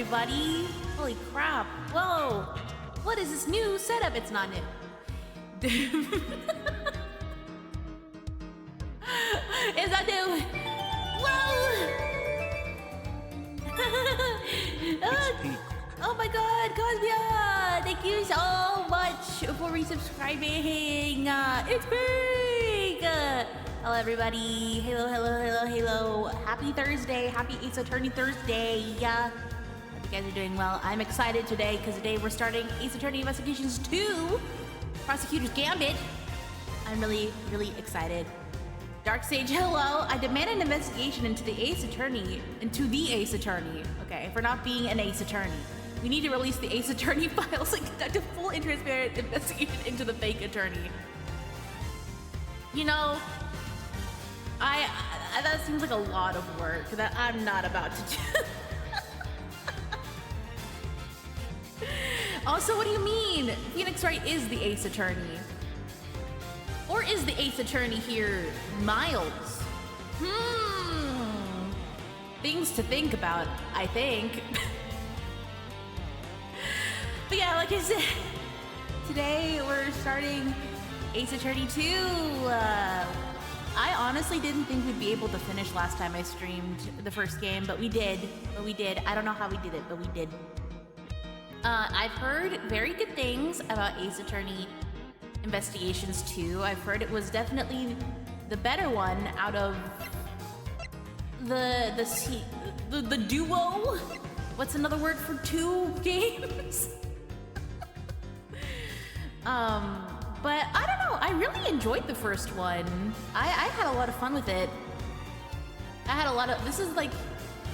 everybody! Holy crap! Whoa! What is this new setup? It's not new. It's not new! Whoa! Oh my god, Cosmia! Thank you so much for resubscribing! It's big! Hello everybody! Hello, hello, hello, hello! Happy Thursday! Happy Ace Attorney Thursday! Hope you guys are doing well. I'm excited today because today we're starting Ace Attorney Investigations 2! Prosecutor's Gambit! I'm really, really excited. Dark Sage, hello! I demand an investigation into the Ace Attorney. Okay, for not being an Ace Attorney. We need to release the Ace Attorney files and conduct a full and transparent investigation into the fake attorney. You know, that seems like a lot of work that I'm not about to do. Also, what do you mean? Phoenix Wright is the Ace Attorney. Or is the Ace Attorney here Miles? Things to think about, I think. But yeah, like I said, today we're starting Ace Attorney 2. I honestly didn't think we'd be able to finish last time I streamed the first game, but we did. I don't know how we did it, but we did. I've heard very good things about Ace Attorney Investigations 2. I've heard it was definitely the better one out of the duo. What's another word for two games? But I don't know. I really enjoyed the first one. I had a lot of fun with it. This is like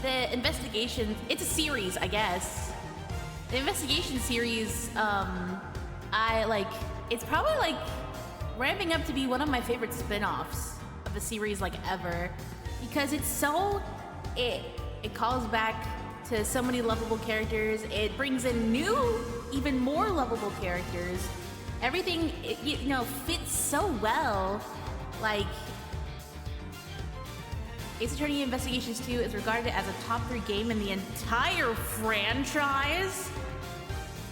the investigation. It's a series, I guess. The investigation series. It's probably like ramping up to be one of my favorite spin-offs of a series like ever, because it's so it calls back to so many lovable characters. It brings in new, even more lovable characters. Everything fits so well. Like, Ace Attorney Investigations 2 is regarded as a top 3 game in the entire franchise.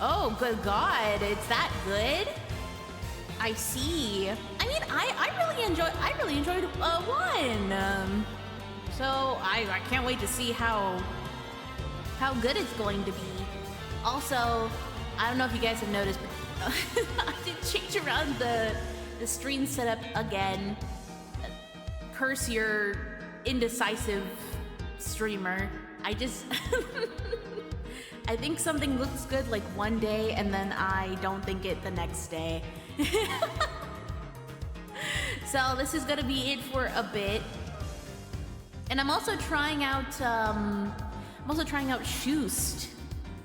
Oh, good God, it's that good? I see. I mean, I really enjoyed 1. So I can't wait to see how good it's going to be. Also, I don't know if you guys have noticed, but I did change around the stream setup again. Curse your indecisive streamer. I think something looks good like one day and then I don't think it the next day. So this is gonna be it for a bit. And I'm also trying out Shoost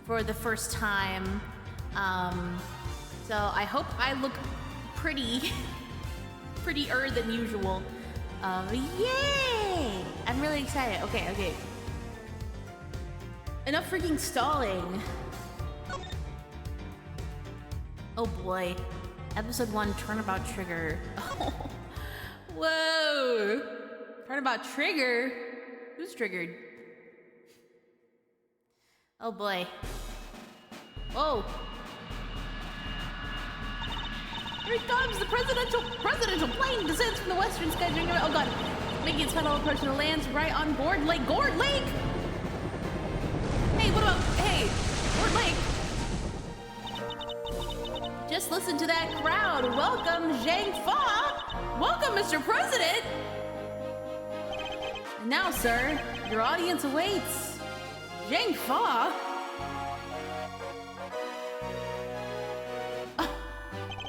for the first time. So I hope I look prettier than usual. Yay! I'm really excited. Okay. Enough freaking stalling. Oh boy. Episode 1, Turnabout Trigger. Oh. Whoa! Turnabout Trigger? Who's triggered? Oh boy. Whoa! Here it comes! The presidential plane descends from the western sky during oh god! Making its final approach to the lands right on Gourd Lake. Gourd Lake! Hey, Gourd Lake! Just listen to that crowd. Welcome, Zhang Fa! Welcome, Mr. President! And now, sir, your audience awaits. Zhang Fa?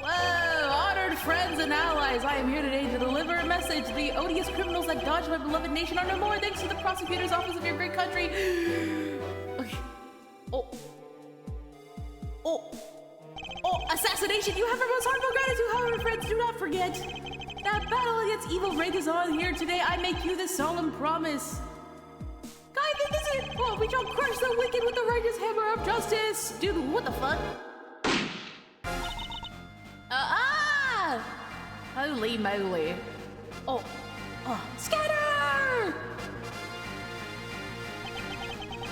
Whoa, honored friends and allies, I am here today to deliver a message. The odious criminals that dodged my beloved nation are no more thanks to the prosecutor's office of your great country. Okay. Oh, assassination! You have our most heartfelt gratitude, however, friends, do not forget. That battle against evil rages on here today. I make you this solemn promise. Guys, this is it! Oh, we shall crush the wicked with the righteous hammer of justice! Dude, what the fuck? Holy moly. Oh, scatter!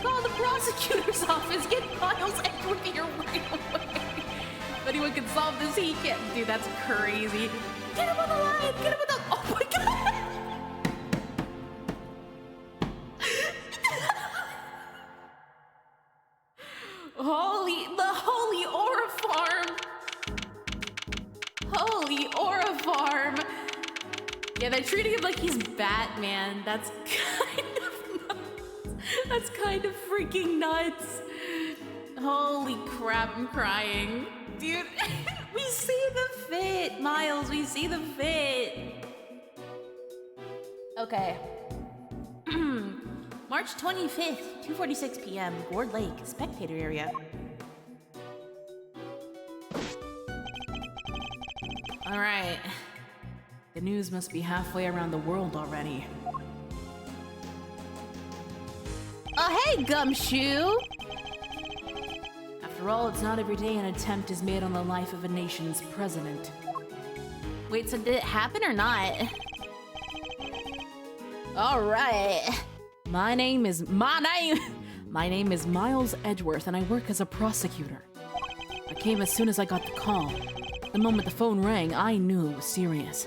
Call the prosecutor's office. Get Miles Edgeworth here right away. If anyone can solve this, he can't. Dude, that's crazy. Get him on the line. Get him on the. Oh my god. The holy aura farm. Holy aura farm. Yeah, they're treating him like he's Batman. That's kind of nuts. That's kind of freaking nuts. Holy crap, I'm crying. Dude, we see the fit, Miles. We see the fit. Okay. March 25th, 2:46 p.m., Gourd Lake, spectator area. All right. The news must be halfway around the world already. Oh, hey, Gumshoe! After all, it's not every day an attempt is made on the life of a nation's president. Wait, so did it happen or not? All right. My name is Miles Edgeworth, and I work as a prosecutor. I came as soon as I got the call. The moment the phone rang, I knew it was serious.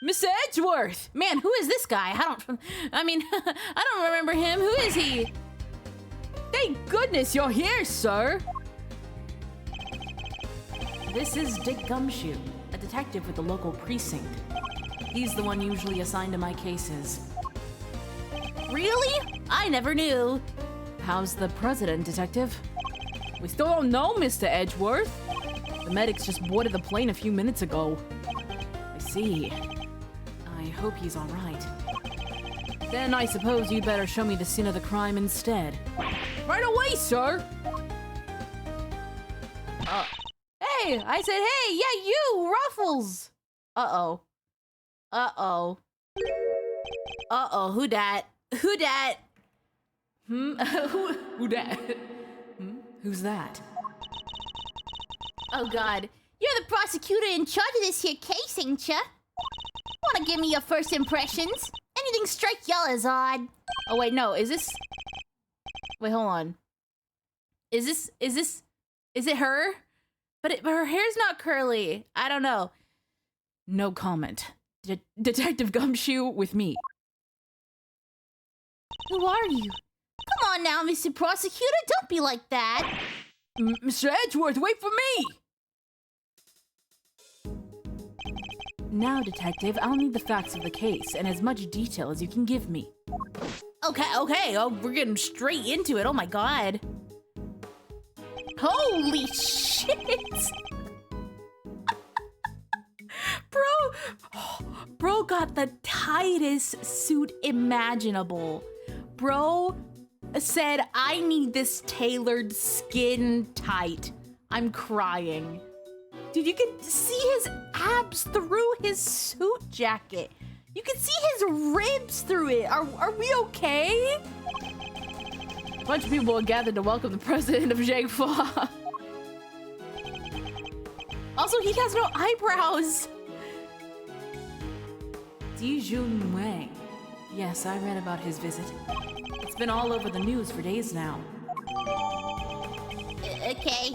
Mr. Edgeworth! Man, who is this guy? I don't remember him. Who is he? Thank goodness you're here, sir! This is Dick Gumshoe, a detective with the local precinct. He's the one usually assigned to my cases. Really? I never knew. How's the president, detective? We still don't know, Mr. Edgeworth. The medics just boarded the plane a few minutes ago. I see. I hope he's all right. Then I suppose you'd better show me the scene of the crime instead. Right away, sir! Hey! I said, hey! Yeah, you! Ruffles! Uh-oh. Uh-oh. Uh-oh, who dat? Who dat? Who dat? Who's that? Oh god. You're the prosecutor in charge of this here case, ain't ya? Wanna give me your first impressions? Anything strike y'all as odd? Oh wait, no, is this... Wait, hold on. Is it her? But her hair's not curly. I don't know. No comment. Detective Gumshoe with me. Who are you? Come on now, Mr. Prosecutor, don't be like that. Mr. Edgeworth, wait for me! Now, detective, I'll need the facts of the case and as much detail as you can give me. Okay. Oh, we're getting straight into it. Oh my god. Holy shit! Bro got the tightest suit imaginable. Bro said, I need this tailored skin tight. I'm crying. Dude, you can see his abs through his suit jacket. You can see his ribs through it. Are we okay? A bunch of people are gathered to welcome the president of Jagfa. Also, he has no eyebrows. Dijun Wang. Yes, I read about his visit. It's been all over the news for days now. Okay.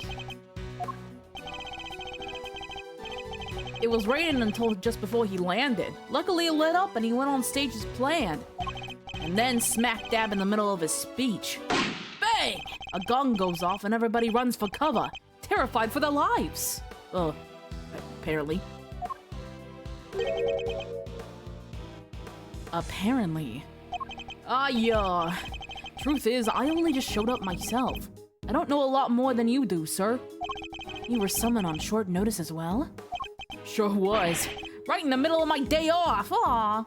It was raining until just before he landed. Luckily it lit up and he went on stage as planned. And then smack dab in the middle of his speech. Bang! A gong goes off and everybody runs for cover, terrified for their lives. Apparently. Apparently. Yeah. Truth is, I only just showed up myself. I don't know a lot more than you do, sir. You were summoned on short notice as well? Sure was. Right in the middle of my day off. Aw.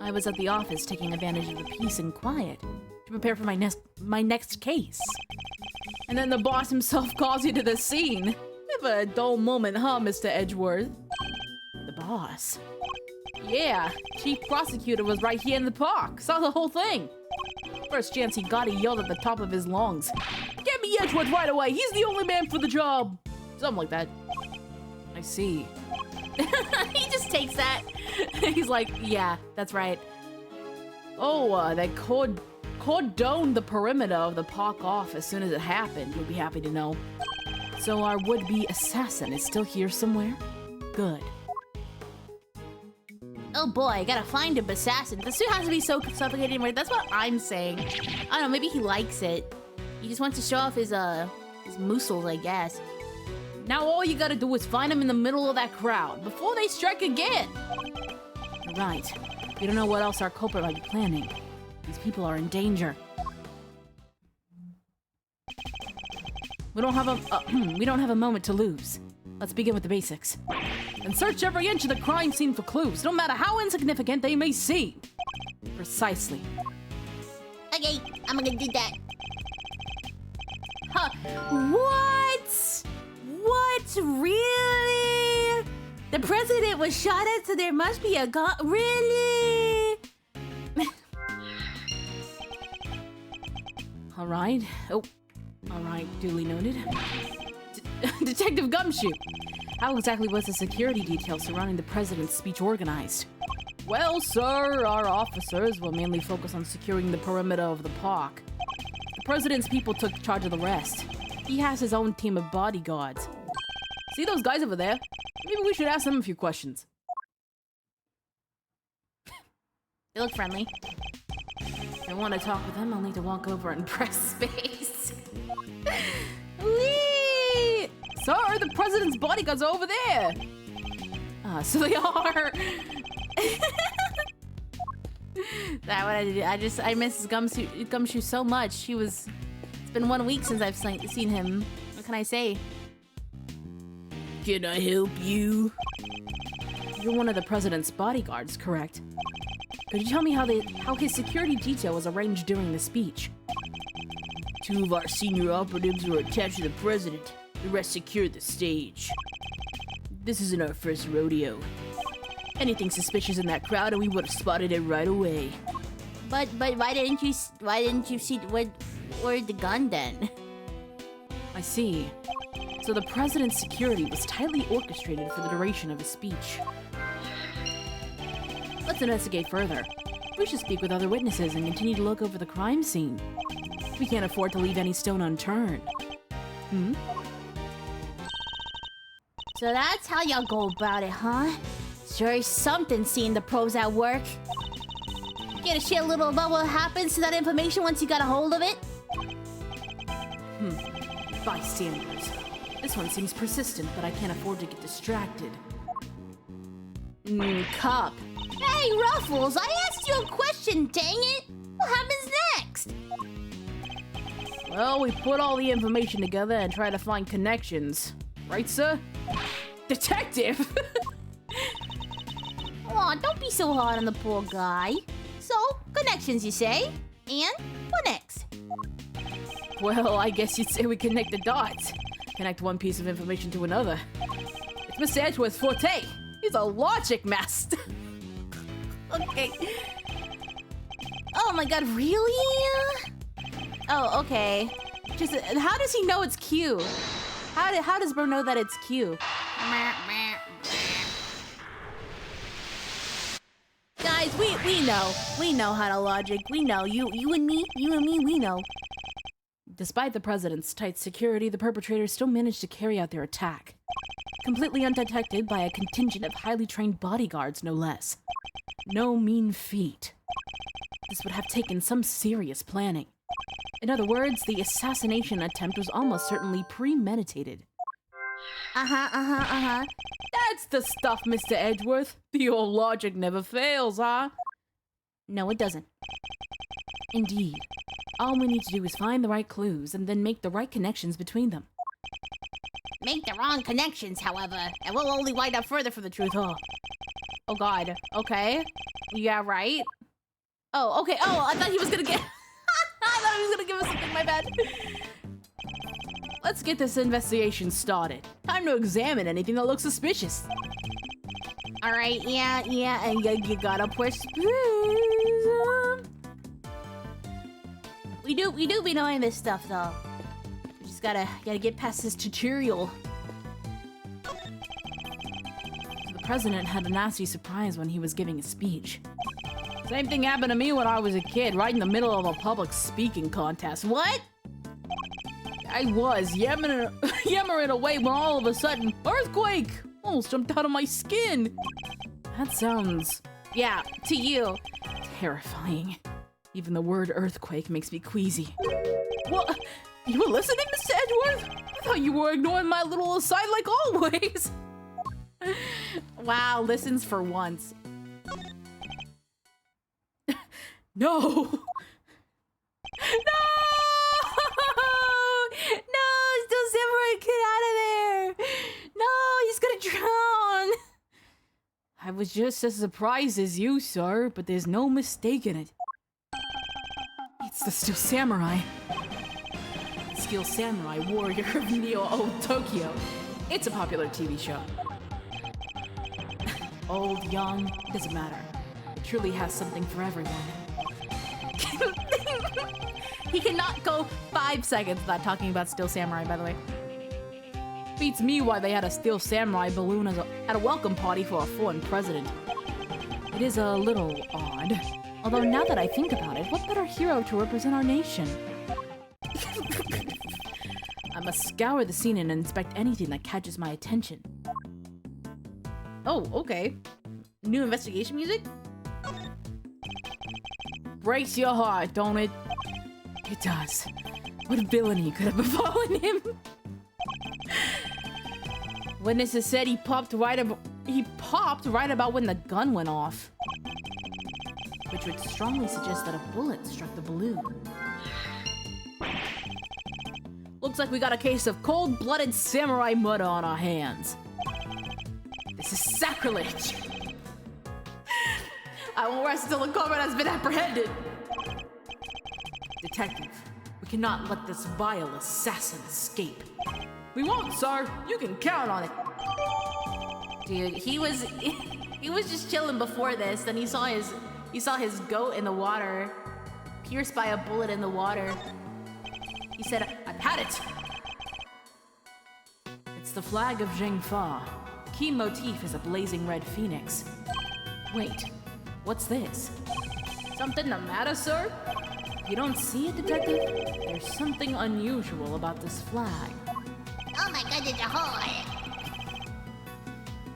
I was at the office taking advantage of the peace and quiet to prepare for my next case. And then the boss himself calls you to the scene. Never a dull moment, huh, Mr. Edgeworth? The boss? Yeah, chief prosecutor was right here in the park. Saw the whole thing. First chance he got, he yelled at the top of his lungs. Get me Edgeworth right away. He's the only man for the job. Something like that. I see. He just takes that. He's like, yeah, that's right. They cordoned the perimeter of the park off as soon as it happened. You'll be happy to know. So our would-be assassin is still here somewhere? Good. Oh boy, I gotta find a assassin. This suit has to be so suffocating, right? That's what I'm saying. I don't know, maybe he likes it. He just wants to show off his muscles, I guess. Now all you gotta do is find him in the middle of that crowd before they strike again. Right. You don't know what else our culprit might be planning. These people are in danger. We don't have a moment to lose. Let's begin with the basics. And search every inch of the crime scene for clues, no matter how insignificant they may seem. Precisely. Okay, I'm gonna do that. Huh. What? What? Really? The president was shot at, so there must be a gun. Really? All right. Oh, all right. Duly noted. Detective Gumshoe, how exactly was the security detail surrounding the president's speech organized? Well, sir, our officers will mainly focus on securing the perimeter of the park. The president's people took charge of the rest. He has his own team of bodyguards. See those guys over there? Maybe we should ask them a few questions. They look friendly. If I want to talk with them, I'll need to walk over and press space. Whee! Sir, the president's bodyguards are over there! So they are! That what I did. I miss Gumshoe so much. It's been 1 week since I've seen him. What can I say? Can I help you? You're one of the president's bodyguards, correct? Could you tell me how his security detail was arranged during the speech? 2 of our senior operatives were attached to the president. The rest secured the stage. This isn't our first rodeo. Anything suspicious in that crowd and we would have spotted it right away. But why didn't you see where's the gun then? I see. So the president's security was tightly orchestrated for the duration of his speech. Let's investigate further. We should speak with other witnesses and continue to look over the crime scene. We can't afford to leave any stone unturned. So that's how y'all go about it, huh? Sure is something seeing the pros at work. Get to share a little about what happens to that information once you got a hold of it? Bystanders. This one seems persistent, but I can't afford to get distracted. Cop. Hey, Ruffles, I asked you a question, dang it! What happens next? Well, we put all the information together and try to find connections. Right, sir? Detective! Aw, don't be so hard on the poor guy. So, connections, you say? And what next? Well, I guess you'd say we connect the dots. Connect one piece of information to another. It's Mr. Edgeworth's forte. He's a logic master. Okay. Oh my god, really? Oh, okay. Just how does he know it's Q? How does Bro know that it's Q? Guys, we know how to logic. We know you and me, we know. Despite the president's tight security, the perpetrators still managed to carry out their attack. Completely undetected by a contingent of highly trained bodyguards, no less. No mean feat. This would have taken some serious planning. In other words, the assassination attempt was almost certainly premeditated. That's the stuff, Mr. Edgeworth. The old logic never fails, huh? No, it doesn't. Indeed. All we need to do is find the right clues and then make the right connections between them. Make the wrong connections, however, and we'll only wind up further from the truth. Oh god. Okay. Yeah, right. Oh, okay. Oh, I thought he was gonna get... I thought he was gonna give us something, my bad. Let's get this investigation started. Time to examine anything that looks suspicious. Alright, yeah, and you gotta push... We do be knowing this stuff, though. We just gotta get past this tutorial. The president had a nasty surprise when he was giving his speech. Same thing happened to me when I was a kid, right in the middle of a public speaking contest. What? I was yammering away when all of a sudden, earthquake! Almost jumped out of my skin. That sounds, yeah, to you, terrifying. Even the word earthquake makes me queasy. What? You were listening, Mr. Edgeworth? I thought you were ignoring my little aside like always. Wow, listens for once. No! No! No! Still Samurai, get out of there! No, he's gonna drown! I was just as surprised as you, sir, but there's no mistaking it. It's the Steel Samurai. Steel Samurai Warrior of Neo Tokyo. It's a popular TV show. Old, young, doesn't matter. It truly has something for everyone. He cannot go 5 seconds without talking about Steel Samurai, by the way. Beats me why they had a Steel Samurai balloon at a welcome party for a foreign president. It is a little odd. Although now that I think about it, what better hero to represent our nation? I must scour the scene and inspect anything that catches my attention. Oh, okay. New investigation music? Breaks your heart, don't it? It does. What villainy could have befallen him? Witnesses said he popped right about when the gun went off, which would strongly suggest that a bullet struck the balloon. Looks like we got a case of cold-blooded samurai murder on our hands. This is sacrilege. I won't rest until the culprit has been apprehended. Detective, we cannot let this vile assassin escape. We won't, sir. You can count on it. Dude, he was just chilling before this, then he saw his goat in the water, pierced by a bullet in the water. He said, "I've had it." It's the flag of Zhengfa. The key motif is a blazing red phoenix. Wait, what's this? Something the matter, sir? You don't see it, detective? There's something unusual about this flag. Oh my god, it's a hole!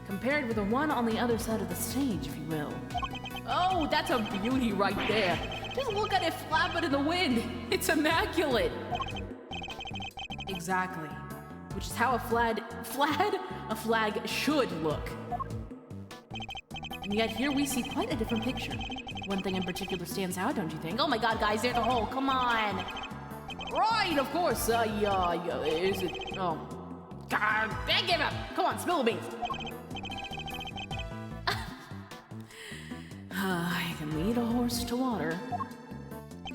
Compared with the one on the other side of the stage, if you will. Oh, that's a beauty right there. Just look at it flapping in the wind. It's immaculate. Exactly. Which is how a flag should look. And yet here we see quite a different picture. One thing in particular stands out, don't you think? Oh my god, guys, there's a hole. Come on. Right, of course. Yeah, is it? Oh. God, I give up. Come on, spill the beans. I can lead a horse to water.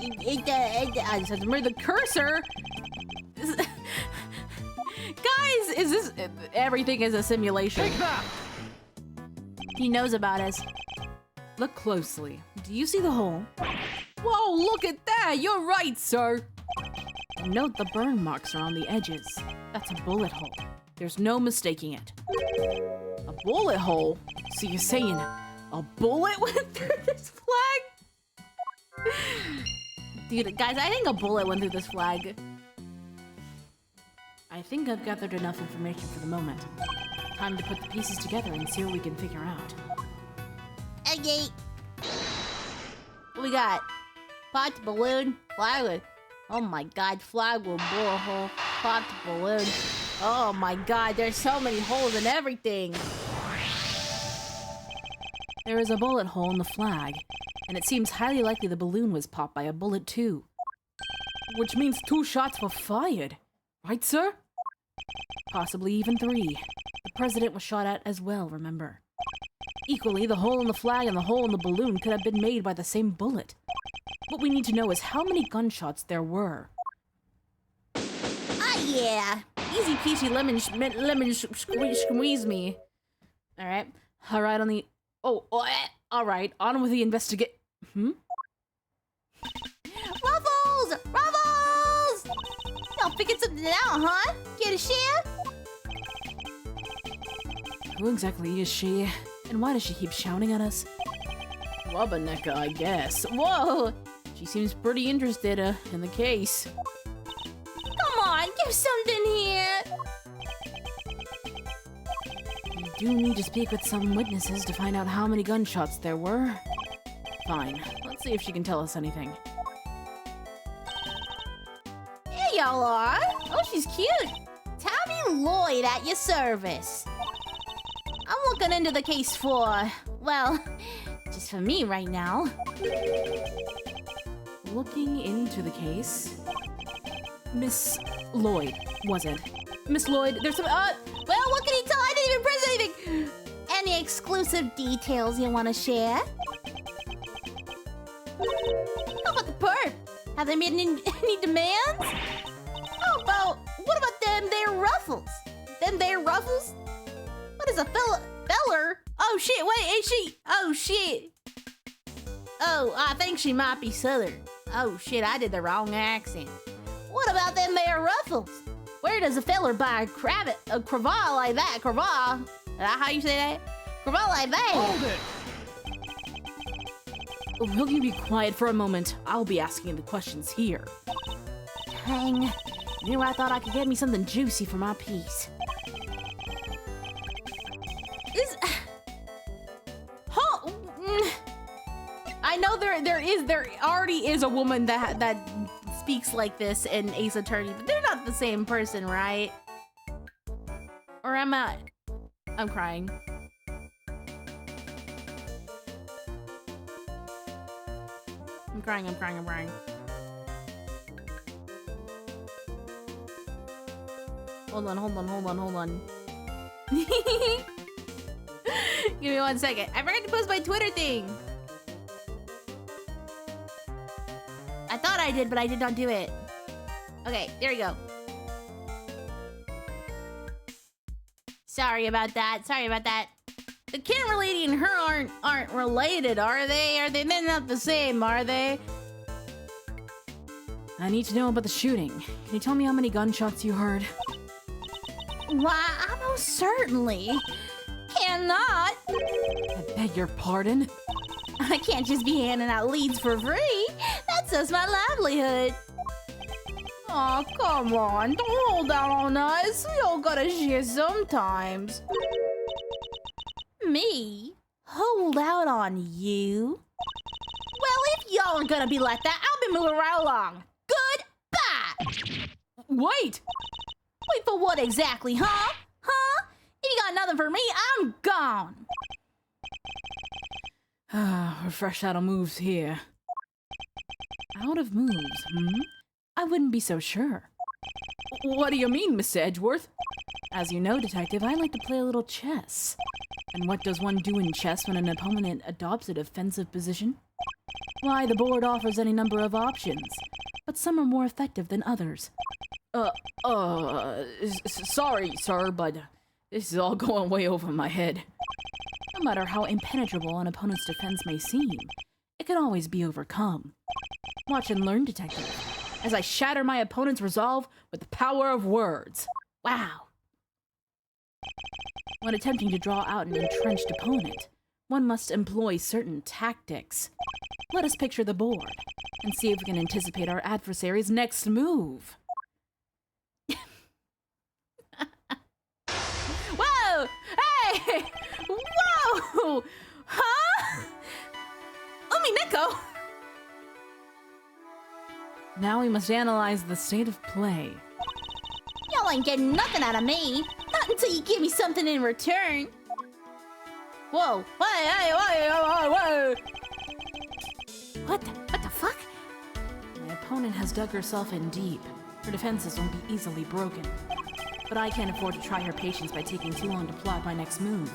I just have to remove the cursor. Guys, is this... Everything is a simulation. He knows about us. Look closely. Do you see the hole? Whoa, look at that! You're right, sir! And note the burn marks are on the edges. That's a bullet hole. There's no mistaking it. A bullet hole? So you're saying a bullet went through this flag? Dude, guys, I think a bullet went through this flag. I think I've gathered enough information for the moment. Time to put the pieces together and see what we can figure out. Okay. What we got? Popped balloon, flag. Oh my god, flag will bore a hole. Popped balloon. Oh my god, there's so many holes in everything. There is a bullet hole in the flag, and it seems highly likely the balloon was popped by a bullet too. Which means 2 shots were fired. Right, sir? Possibly even 3. The president was shot at as well, remember? Equally, the hole in the flag and the hole in the balloon could have been made by the same bullet. What we need to know is how many gunshots there were. Oh yeah! Easy peasy lemon squeeze me. Alright. Alright, on the... Oh, alright. On with the investigate... Ruffles! Ruffles! Y'all figured something out, huh? Get a share? Who exactly is she? And why does she keep shouting at us? Rubbernecker, I guess. Whoa! She seems pretty interested in the case. Come on, give something here. You do need to speak with some witnesses to find out how many gunshots there were. Fine. Let's see if she can tell us anything. Here y'all are. Oh, she's cute. Tommy Lloyd at your service. I'm looking into the case for, well, just for me right now. Looking into the case. Miss Lloyd, was it? Miss Lloyd, there's some. Well, what can you tell? I didn't even press anything. Any exclusive details you want to share? How about the perp? Have they made any demands? What about them there ruffles? Them there ruffles? What is a feller? Oh shit, wait, is she? Oh shit. Oh, I think she might be Southern. Oh shit, I did the wrong accent. What about them there ruffles? Where does a feller buy a cravat like that? Cravat? Is that how you say that? Cravat like that? Hold it! Will you be quiet for a moment? I'll be asking the questions here. Dang. Knew I thought I could get me something juicy for my piece. I know there already is a woman that speaks like this in Ace Attorney, but they're not the same person, right? Or am I? I'm crying. I'm crying. Hold on. Give me 1 second. I forgot to post my Twitter thing. I thought I did, but I did not do it. Okay, there we go. Sorry about that. The camera lady and her aren't related, are they? They're not the same, are they? I need to know about the shooting. Can you tell me how many gunshots you heard? Why, I most certainly cannot. I beg your pardon? I can't just be handing out leads for free. That's just my livelihood. Aw, come on. Don't hold out on us. We all gotta share sometimes. Me? Hold out on you? Well, if y'all are gonna be like that, I'll be moving right along. Goodbye! Wait! Wait for what exactly, huh? If you got nothing for me, I'm gone. We're fresh out of moves here. Out of moves, I wouldn't be so sure. What do you mean, Mr. Edgeworth? As you know, Detective, I like to play a little chess. And what does one do in chess when an opponent adopts a defensive position? Why, the board offers any number of options, but some are more effective than others. Sorry, sir, but this is all going way over my head. No matter how impenetrable an opponent's defense may seem, it can always be overcome. Watch and learn, Detective, as I shatter my opponent's resolve with the power of words. Wow. When attempting to draw out an entrenched opponent, one must employ certain tactics. Let us picture the board and see if we can anticipate our adversary's next move. Whoa! Hey! Whoa! Huh? Neko! Now we must analyze the state of play. Y'all ain't getting nothing out of me. Not until you give me something in return. Whoa! Whoa! What the fuck? My opponent has dug herself in deep. Her defenses won't be easily broken. But I can't afford to try her patience by taking too long to plot my next move.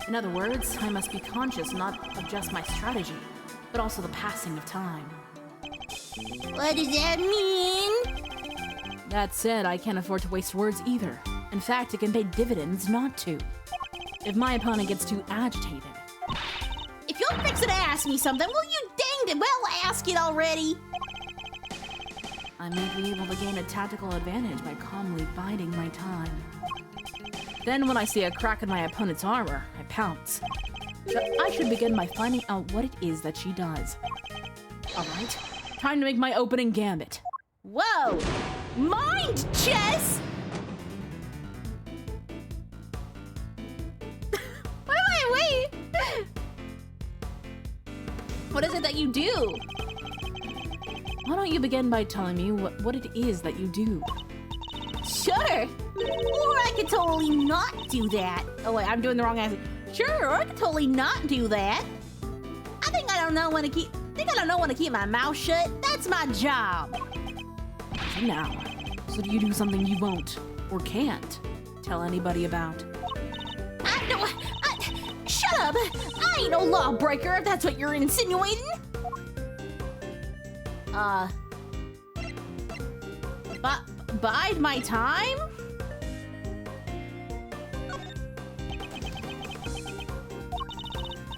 In other words, I must be conscious not of just my strategy, but also the passing of time. What does that mean? That said, I can't afford to waste words either. In fact, it can pay dividends not to. If my opponent gets too agitated. If you're fixing to ask me something, will you dang it well ask it already? I may be able to gain a tactical advantage by calmly biding my time. Then when I see a crack in my opponent's armor, I pounce. So I should begin by finding out what it is that she does. Alright, time to make my opening gambit. Whoa! Mind chess? wait. What is it that you do? Why don't you begin by telling me what it is that you do? Sure. Or I could totally not do that. Oh wait, I'm doing the wrong answer. Sure, or I could totally not do that. I don't know when to keep my mouth shut. That's my job. So now, so do you do something you won't or can't tell anybody about? Shut up! I ain't no lawbreaker if that's what you're insinuating. Bide my time?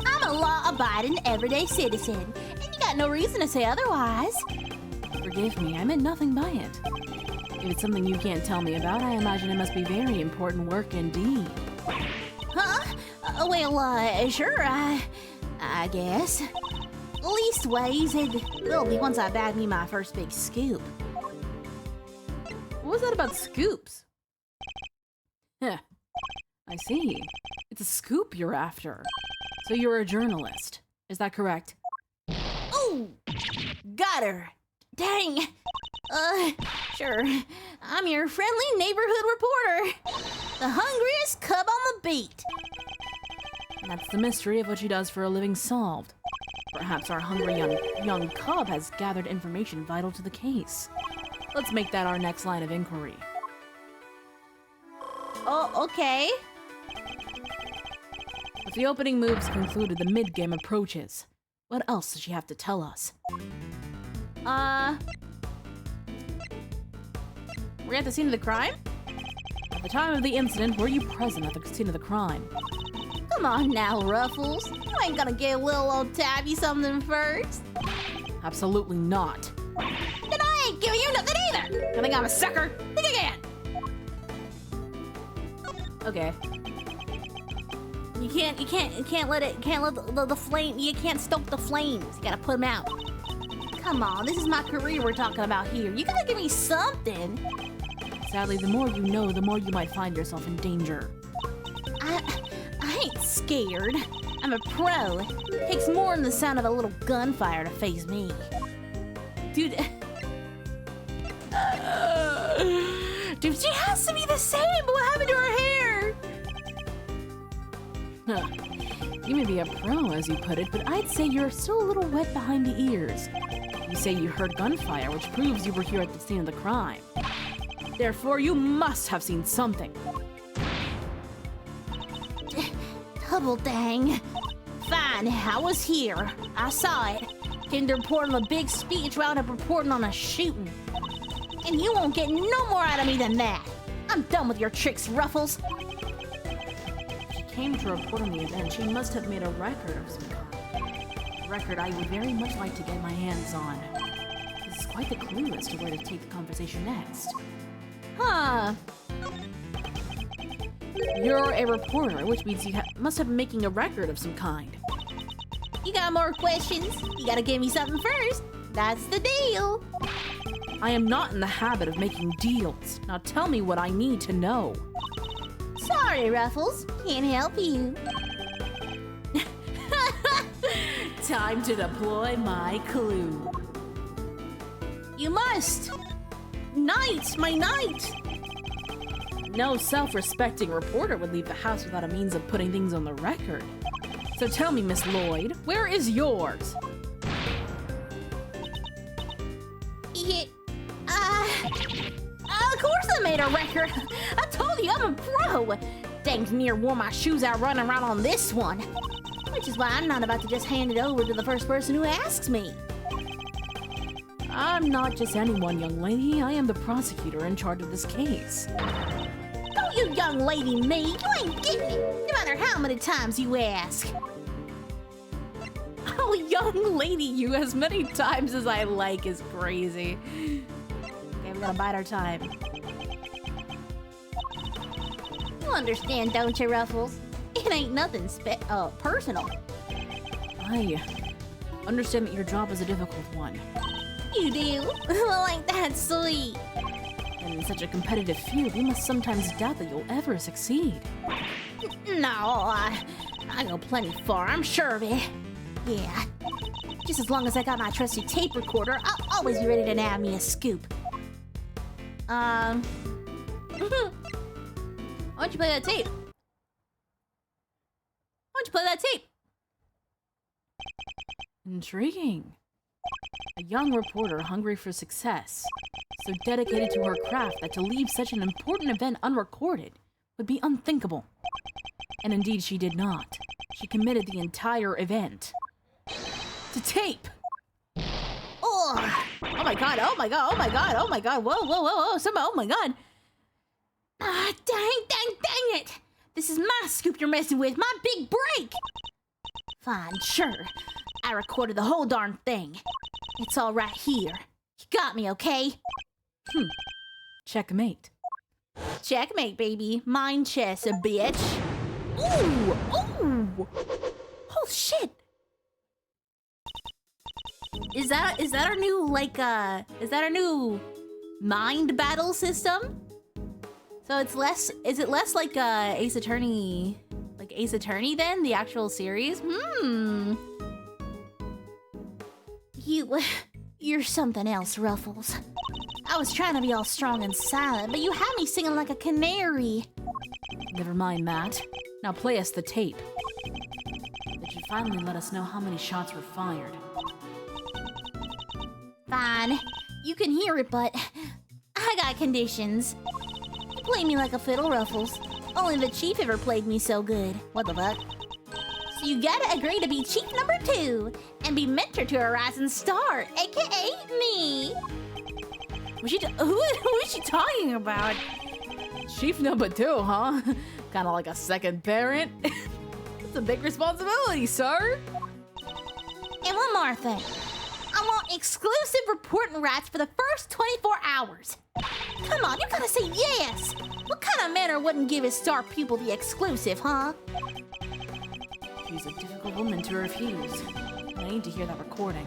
I'm a law-abiding everyday citizen, and you got no reason to say otherwise. Forgive me, I meant nothing by it. If it's something you can't tell me about, I imagine it must be very important work indeed. Huh? Sure, I guess. Leastways, it'll be once I bag me my first big scoop. What was that about scoops? Heh, I see. It's a scoop you're after. So you're a journalist, is that correct? Ooh! Got her! Dang! Sure. I'm your friendly neighborhood reporter. The hungriest cub on the beat. That's the mystery of what she does for a living solved. Perhaps our hungry young cub has gathered information vital to the case. Let's make that our next line of inquiry. Oh, okay. With the opening moves concluded, the mid-game approaches. What else does she have to tell us? We're at the scene of the crime? At the time of the incident, were you present at the scene of the crime? Come on now, Ruffles. You ain't gonna give little old Tabby something first. Absolutely not. Then I ain't giving you nothing either. You think I'm a sucker? Think again. Okay. You can't let the flame. You can't stoke the flames. You gotta put them out. Come on, this is my career we're talking about here. You gotta give me something. Sadly, the more you know, the more you might find yourself in danger. I ain't scared. I'm a pro. It takes more than the sound of a little gunfire to face me. Dude, she has to be the same. What happened to her hair? Huh. You may be a pro, as you put it, but I'd say you're still a little wet behind the ears. You say you heard gunfire, which proves you were here at the scene of the crime. Therefore, you must have seen something. Double dang. Fine, I was here. I saw it. Came to report on a big speech, wound up reporting on a shooting. And you won't get no more out of me than that. I'm done with your tricks, Ruffles. She came to report on the event. She must have made a record of some kind. A record I would very much like to get my hands on. This is quite the clue as to where to take the conversation next. Huh. You're a reporter, which means you must have been making a record of some kind. You got more questions? You gotta give me something first. That's the deal. I am not in the habit of making deals. Now tell me what I need to know. Sorry, Ruffles. Can't help you. Time to deploy my clue. You must. Knight, my knight. No self-respecting reporter would leave the house without a means of putting things on the record. So tell me, Miss Lloyd, where is yours? Yeah, of course I made a record. I told you I'm a pro. Dang near wore my shoes out running around on this one. Which is why I'm not about to just hand it over to the first person who asks me. I'm not just anyone, young lady. I am the prosecutor in charge of this case. Don't you young lady me. You ain't getting it, no matter how many times you ask. Oh, young lady, you as many times as I like is crazy. Okay, we gotta bide our time. You understand, don't you, Ruffles? It ain't nothing personal. I understand that your job is a difficult one. You do? Well, ain't that sweet? And in such a competitive field, you must sometimes doubt that you'll ever succeed. No, I go plenty far, I'm sure of it. Yeah. Just as long as I got my trusty tape recorder, I'll always be ready to nab me a scoop. Why don't you play that tape? Why don't you play that tape? Intriguing. A young reporter hungry for success, so dedicated to her craft that to leave such an important event unrecorded would be unthinkable. And indeed she did not. She committed the entire event to tape. Oh my god, oh my god, oh my god, oh my god, whoa, whoa, whoa, whoa, oh my god. Ah, dang it. This is my scoop you're messing with, my big break. Fine, sure. I recorded the whole darn thing. It's all right here. You got me, okay? Checkmate. Checkmate, baby. Mind chess, a bitch. Ooh! Ooh! Oh, shit! Is that our new, is that our new mind battle system? So is it less like, Ace Attorney then? The actual series? You're something else, Ruffles. I was trying to be all strong and silent, but you had me singing like a canary. Never mind that. Now play us the tape. Did you finally let us know how many shots were fired? Fine. You can hear it, but I got conditions. You play me like a fiddle, Ruffles. Only the chief ever played me so good. What the fuck? So you gotta agree to be chief number 2 and be mentor to a rising star, aka me. Who is she talking about? Chief number 2, huh? Kinda like a second parent. It's a big responsibility, sir. And one more thing. I want exclusive reporting rights for the first 24 hours. Come on, you gotta say yes. What kind of mentor wouldn't give his star pupil the exclusive, huh? She's a difficult woman to refuse. I need to hear that recording.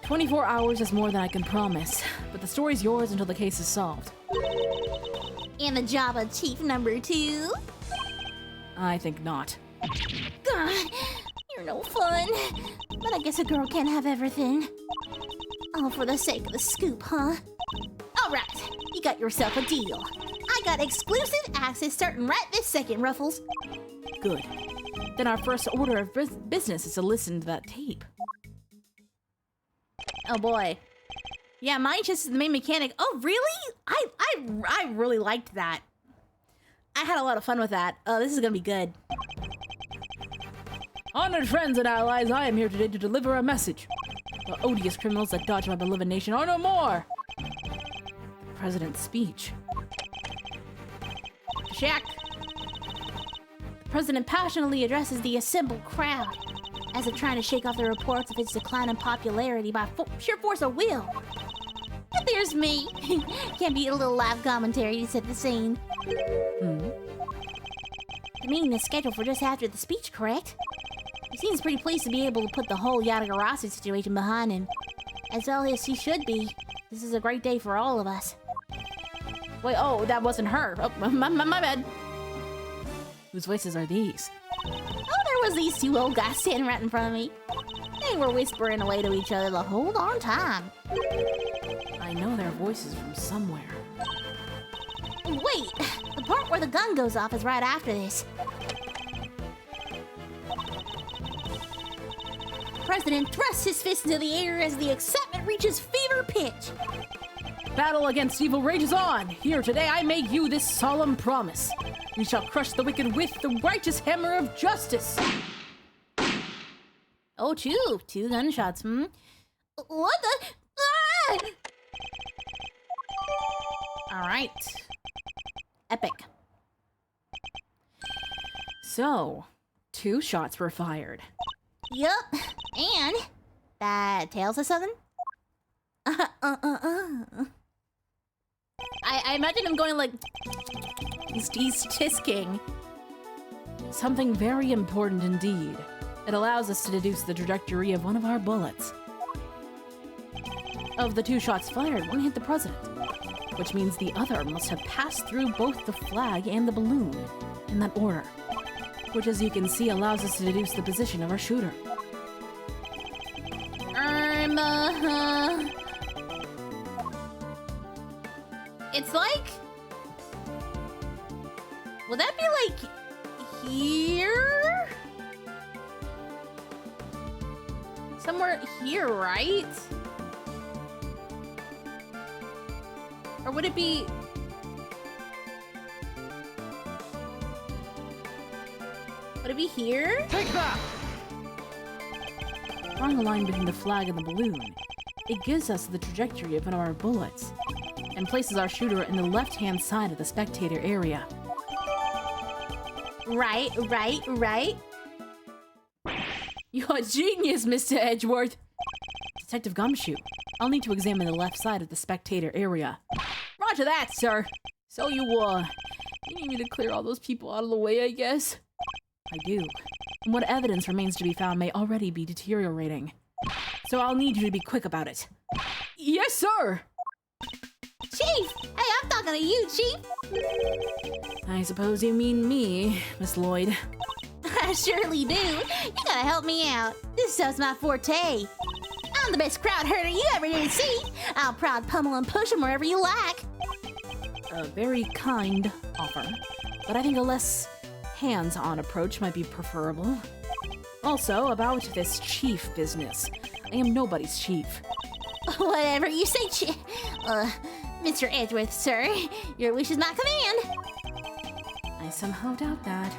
24 hours is more than I can promise, but the story's yours until the case is solved. And the job of chief number 2? I think not. God, you're no fun. But I guess a girl can't have everything. All for the sake of the scoop, huh? All right, you got yourself a deal. I got exclusive access starting right this second, Ruffles. Good. Then our first order of business is to listen to that tape. Oh boy. Yeah, mind chess is the main mechanic. Oh, really? I really liked that. I had a lot of fun with that. Oh, this is gonna be good. Honored friends and allies, I am here today to deliver a message. The odious criminals that dodge my beloved nation are no more. The president's speech. Check. The president passionately addresses the assembled crowd, as if trying to shake off the reports of its decline in popularity by sheer force of will. And there's me. Can't beat a little live commentary to set the scene. The meeting is scheduled for just after the speech, correct? He seems pretty pleased to be able to put the whole Yatagarasi situation behind him. As well as he should be. This is a great day for all of us. Wait, oh, that wasn't her. Oh, my bad. Whose voices are these? Oh, there was these two old guys standing right in front of me. They were whispering away to each other the whole darn time. I know their voices from somewhere. Wait, the part where the gun goes off is right after this. The president thrusts his fist into the air as the excitement reaches fever pitch. Battle against evil rages on. Here today I make you this solemn promise. We shall crush the wicked with the righteous hammer of justice. Oh, two gunshots, What the? Ah! All right. Epic. So, 2 shots were fired. Yup. And that tells us something? I imagine him going like... He's tisking. Something very important indeed. It allows us to deduce the trajectory of one of our bullets. Of the 2 shots fired, one hit the president, which means the other must have passed through both the flag and the balloon, in that order, which, as you can see, allows us to deduce the position of our shooter. It's like... Would that be like... here? Somewhere here, right? Or would it be... Would it be here? Take that! Drawing a line between the flag and the balloon, it gives us the trajectory of one of our bullets, and places our shooter in the left-hand side of the spectator area. Right. You're a genius, Mr. Edgeworth! Detective Gumshoe, I'll need to examine the left side of the spectator area. Roger that, sir. So you need me to clear all those people out of the way, I guess? I do. And what evidence remains to be found may already be deteriorating. So I'll need you to be quick about it. Yes, sir! Chief! Hey, I'm talking to you, Chief! I suppose you mean me, Miss Lloyd. I surely do. You gotta help me out. This stuff's my forte. I'm the best crowd herder you ever did see. I'll proud pummel and push 'em wherever you like. A very kind offer, but I think a less hands-on approach might be preferable. Also, about this chief business. I am nobody's chief. Whatever you say, Mr. Edgeworth, sir. Your wish is my command. I somehow doubt that.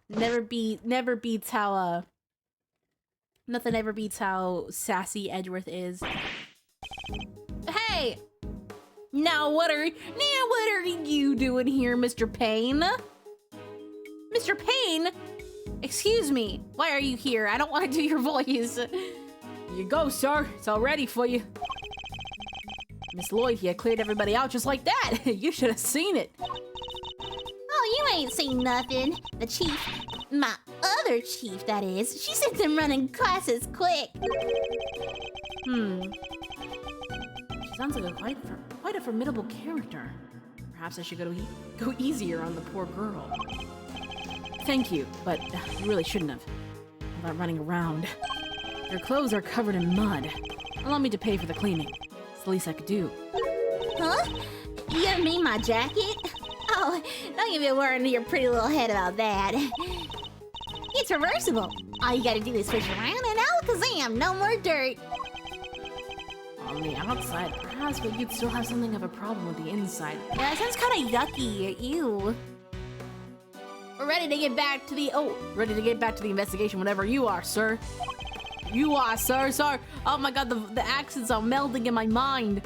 Nothing ever beats how sassy Edgeworth is. Hey! Now what are you doing here, Mr. Payne? Mr. Payne? Excuse me. Why are you here? I don't want to do your voice. Here you go, sir. It's all ready for you. Miss Lloyd here cleared everybody out just like that. You should have seen it. Oh, you ain't seen nothing. The chief, my other chief, that is, she sent them running classes quick. She sounds like quite a formidable character. Perhaps I should go easier on the poor girl. Thank you, but you really shouldn't have. About running around. Your clothes are covered in mud. Allow me to pay for the cleaning. It's the least I could do. Huh? You don't mean my jacket? Oh, don't you be worrying your pretty little head about that. It's reversible. All you gotta do is push around and alakazam, no more dirt. On the outside, perhaps, but you'd still have something of a problem with the inside. Yeah, it sounds kind of yucky. Ew. We're ready to get back to the investigation whenever you are, sir. You are, sir. Sorry. Oh my god, the accents are melding in my mind.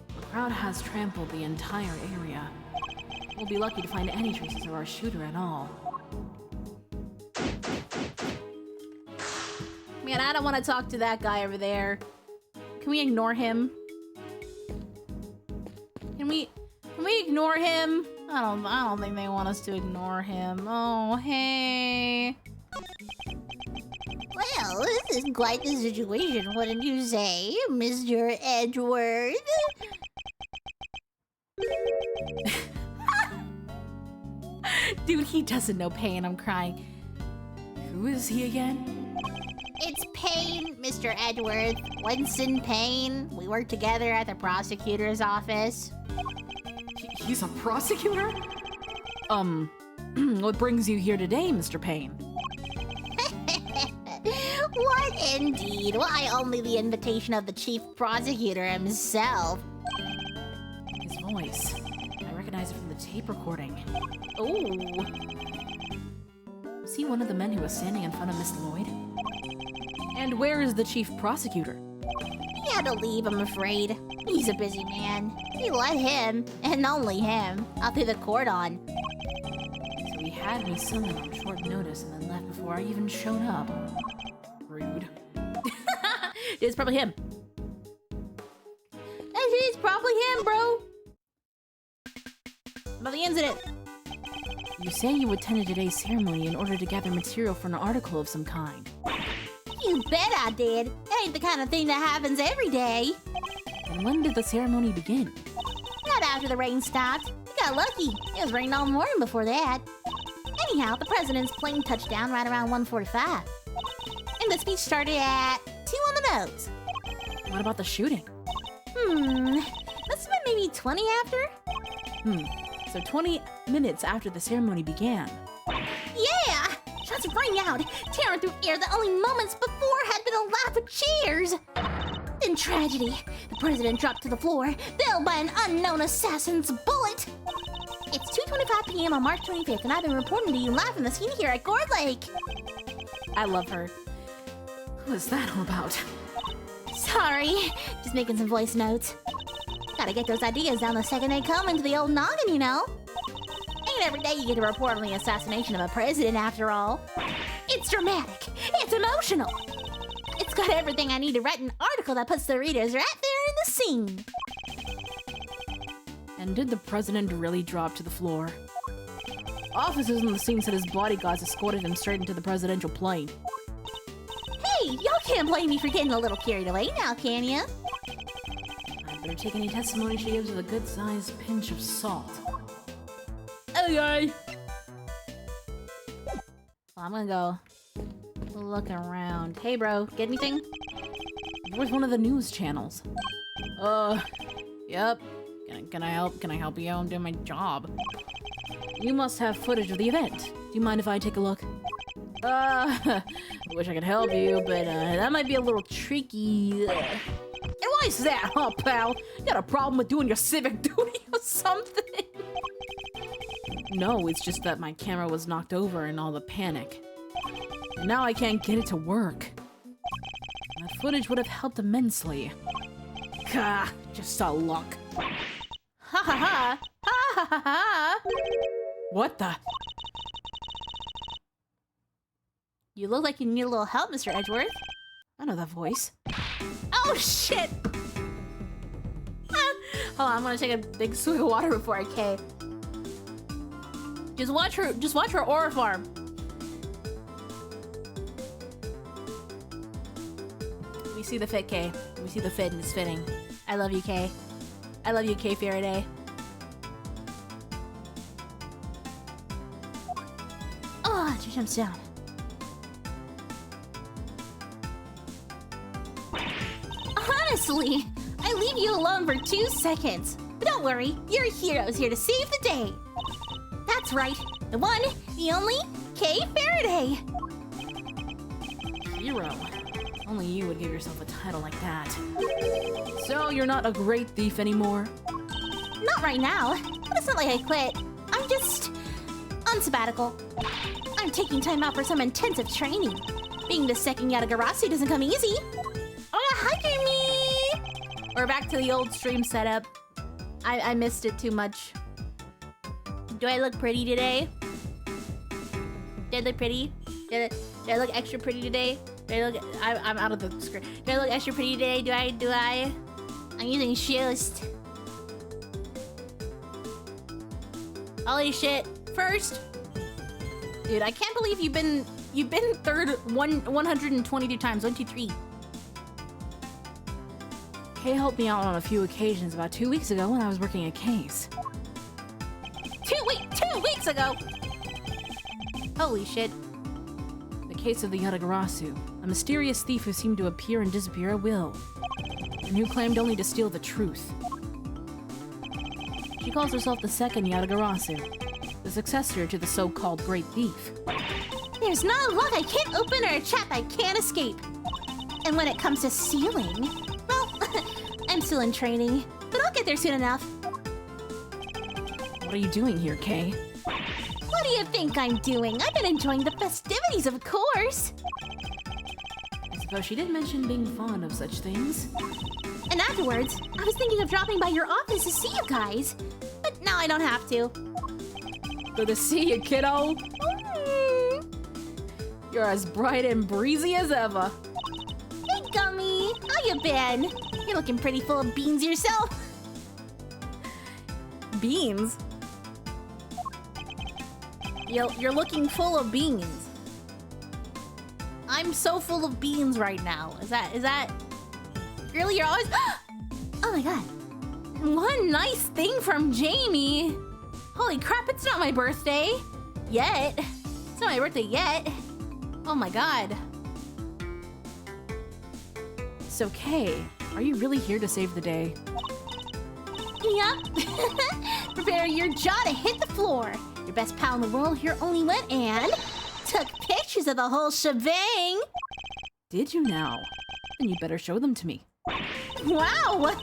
The crowd has trampled the entire area. We'll be lucky to find any traces of our shooter at all. Man, I don't want to talk to that guy over there. Can we ignore him? Can we ignore him? I don't think they want us to ignore him. Oh, hey. Well, this is quite the situation, wouldn't you say, Mr. Edgeworth? Dude, he doesn't know Payne. I'm crying. Who is he again? It's Payne, Mr. Edgeworth. Winston Payne. We work together at the prosecutor's office. He's a prosecutor? What brings you here today, Mr. Payne? What indeed? Why, only the invitation of the chief prosecutor himself. His voice. I recognize it from the tape recording. Ooh. Was he one of the men who was standing in front of Miss Lloyd? And where is the chief prosecutor? He had to leave, I'm afraid. He's a busy man. He let him, and only him, out through the cordon. So he had me summoned on short notice and then left before I even showed up. Rude. It's probably him. That is probably him, bro. About the incident. You say you attended today's ceremony in order to gather material for an article of some kind. You bet I did. That ain't the kind of thing that happens every day. And when did the ceremony begin? Not after the rain stopped. We got lucky. It was raining all morning before that. Anyhow, the president's plane touched down right around 1:45. And the speech started at 2 on the nose. What about the shooting? Must have been maybe 20 after? So 20 minutes after the ceremony began. Yeah! Shots rang out, tearing through air that only moments before had been a lap of cheers. Then tragedy. The president dropped to the floor, felled by an unknown assassin's bullet. It's 2:25 p.m. on March 25th, and I've been reporting to you live from the scene here at Gourd Lake. I love her. What is that all about? Sorry, just making some voice notes. Gotta get those ideas down the second they come into the old noggin, you know? Ain't every day you get to report on the assassination of a president, after all. It's dramatic. It's emotional. It's got everything I need to write an article that puts the readers right there in the scene. And did the president really drop to the floor? Officers on the scene said his bodyguards escorted him straight into the presidential plane. Hey, y'all can't blame me for getting a little carried away now, can ya? I better take any testimony she gives with a good-sized pinch of salt. Okay. Well, I'm gonna go look around. Hey, bro, get anything? Where's one of the news channels? Yep. Can I help? Can I help you? I'm doing my job. You must have footage of the event. Do you mind if I take a look? I wish I could help you, but that might be a little tricky. And why is that, huh, pal? You got a problem with doing your civic duty or something? No, it's just that my camera was knocked over in all the panic. And now I can't get it to work. That footage would have helped immensely. Gah, just a luck. Ha ha ha! Ha ha ha ha! What the? You look like you need a little help, Mr. Edgeworth. I know that voice. Oh shit! Hold on, I'm gonna take a big swig of water before I cave. Just watch her aura farm. We see the fit, Kay. We see the fit and it's fitting. I love you, Kay. I love you, Kay Faraday. Oh, she jumps down. Honestly, I leave you alone for 2 seconds. But don't worry, your hero's here to save the day. That's right, the one, the only, Kay Faraday. Hero. Only you would give yourself a title like that. So you're not a great thief anymore? Not right now, but it's not like I quit. I'm just on sabbatical. I'm taking time out for some intensive training. Being the second Yatagarasu doesn't come easy. Oh, hi, Jamie! We're back to the old stream setup. I missed it too much. Do I look pretty today? Did I look pretty? Did I look extra pretty today? I'm out of the screen. Do I look extra pretty today? Do I? I'm using Shoost. Holy shit. First. Dude, I can't believe you've been third 122 times. 1, 2, 3. Kay helped me out on a few occasions about 2 weeks ago when I was working a case. 2 weeks ago! Holy shit. The case of the Yatagarasu, a mysterious thief who seemed to appear and disappear at will, and who claimed only to steal the truth. She calls herself the second Yatagarasu, the successor to the so-called Great Thief. There's not a lock I can't open or a trap I can't escape. And when it comes to stealing, well, I'm still in training, but I'll get there soon enough. What are you doing here, Kay? What do you think I'm doing? I've been enjoying the festivities, of course. I suppose she did mention being fond of such things. And afterwards, I was thinking of dropping by your office to see you guys. But now I don't have to. Good to see you, kiddo. You're as bright and breezy as ever. Hey, Gummy. How you been? You're looking pretty full of beans yourself. You're looking full of beans. I'm so full of beans right now. Is that really? You're always oh my god. One nice thing from Jamie. Holy crap, it's not my birthday yet. It's not my birthday yet. Oh my god. So, Kay, are you really here to save the day? Yep. Prepare your jaw to hit the floor. Your best pal in the world here only went and took pictures of the whole shebang. Did you now? Then you better show them to me. Wow.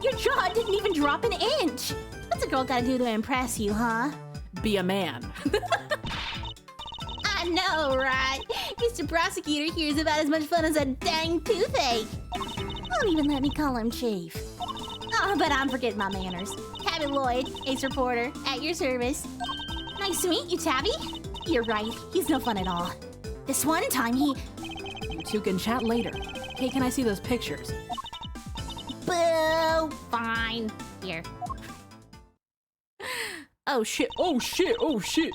Your jaw didn't even drop an inch. What's a girl gotta do to impress you, huh? Be a man. I know, right? Mr. Prosecutor here is about as much fun as a dang toothache. Don't even let me call him Chief. Oh, but I'm forgetting my manners. Tabby Lloyd, Ace Reporter, at your service. Nice to meet you, Tabby. You're right, he's no fun at all. This one time he... You two can chat later. Kay, can I see those pictures? Boo! Fine. Here. Oh shit, oh shit, oh shit.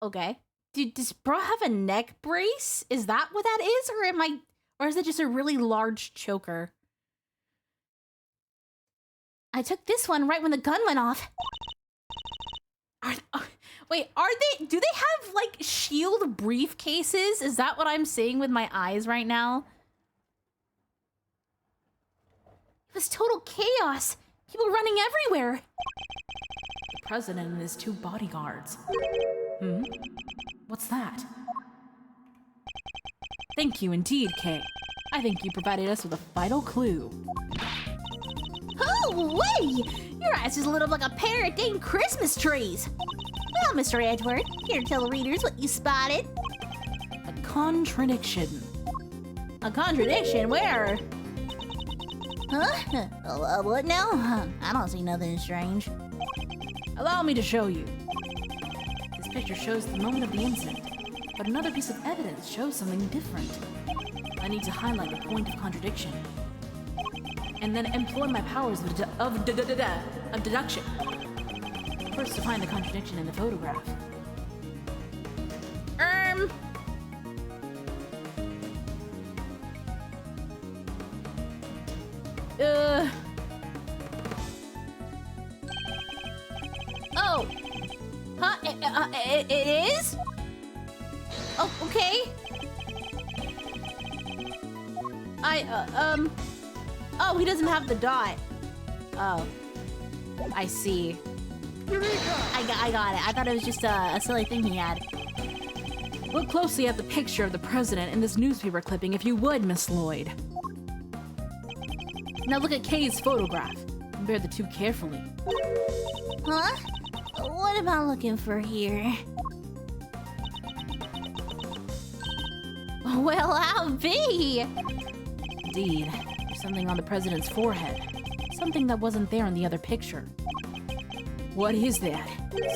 Okay. Does bro have a neck brace? Is that what that is? Or is it just a really large choker? I took this one right when the gun went off. Do they have, like, shield briefcases? Is that what I'm seeing with my eyes right now? It was total chaos. People running everywhere. The president and his 2 bodyguards. What's that? Thank you indeed, Kay. I think you provided us with a vital clue. Oh, way! Your ass is lit up like a pair of dang Christmas trees. Well, Mr. Edward, here to tell the readers what you spotted. A contradiction. A contradiction? Where? Huh? What now? I don't see nothing strange. Allow me to show you. This picture shows the moment of the incident, but another piece of evidence shows something different. I need to highlight the point of contradiction, and then employ my powers of deduction. First, to find the contradiction in the photograph. Oh. Huh? It is? Oh, okay. Oh, he doesn't have the dot. Oh. I see. I got it. I thought it was just a silly thing he had. Look closely at the picture of the president in this newspaper clipping, if you would, Miss Lloyd. Now look at Kay's photograph. Compare the two carefully. Huh? What am I looking for here? Well, I'll be. Indeed, there's something on the president's forehead. Something that wasn't there in the other picture. What is that?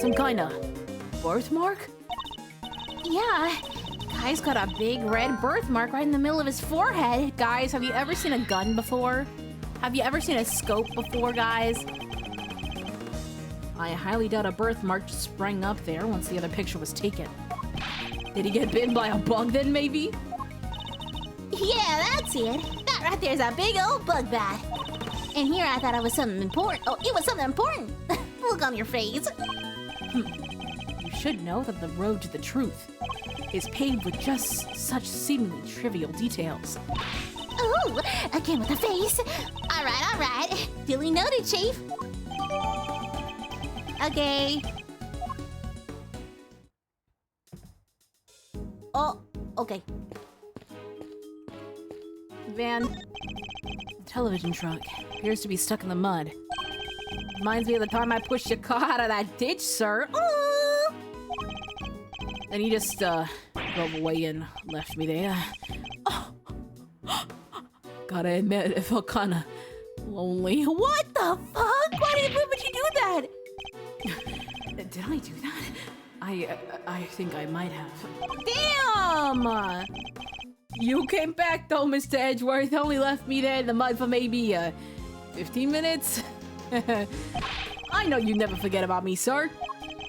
Some kind of birthmark? Yeah. Guy's got a big red birthmark right in the middle of his forehead. Guys, have you ever seen a gun before? Have you ever seen a scope before, guys? I highly doubt a birthmark just sprang up there once the other picture was taken. Did he get bitten by a bug then, maybe? Yeah, that's it. That right there's a big old bug bat. And here I thought it was something important. Oh, it was something important. Look on your face. You should know that the road to the truth is paved with just such seemingly trivial details. Oh, again with the face. All right. Duly noted, Chief. Okay. Oh, okay. Van, the television truck appears to be stuck in the mud. Reminds me of the time I pushed your car out of that ditch, sir. Oh. And he just, drove away and left me there. Oh. Gotta admit, it felt kinda lonely. What the fuck? Why would you do that? Did I do that? I think I might have. Damn! You came back though, Mr. Edgeworth. Only left me there in the mud for maybe, 15 minutes? I know you'd never forget about me, sir.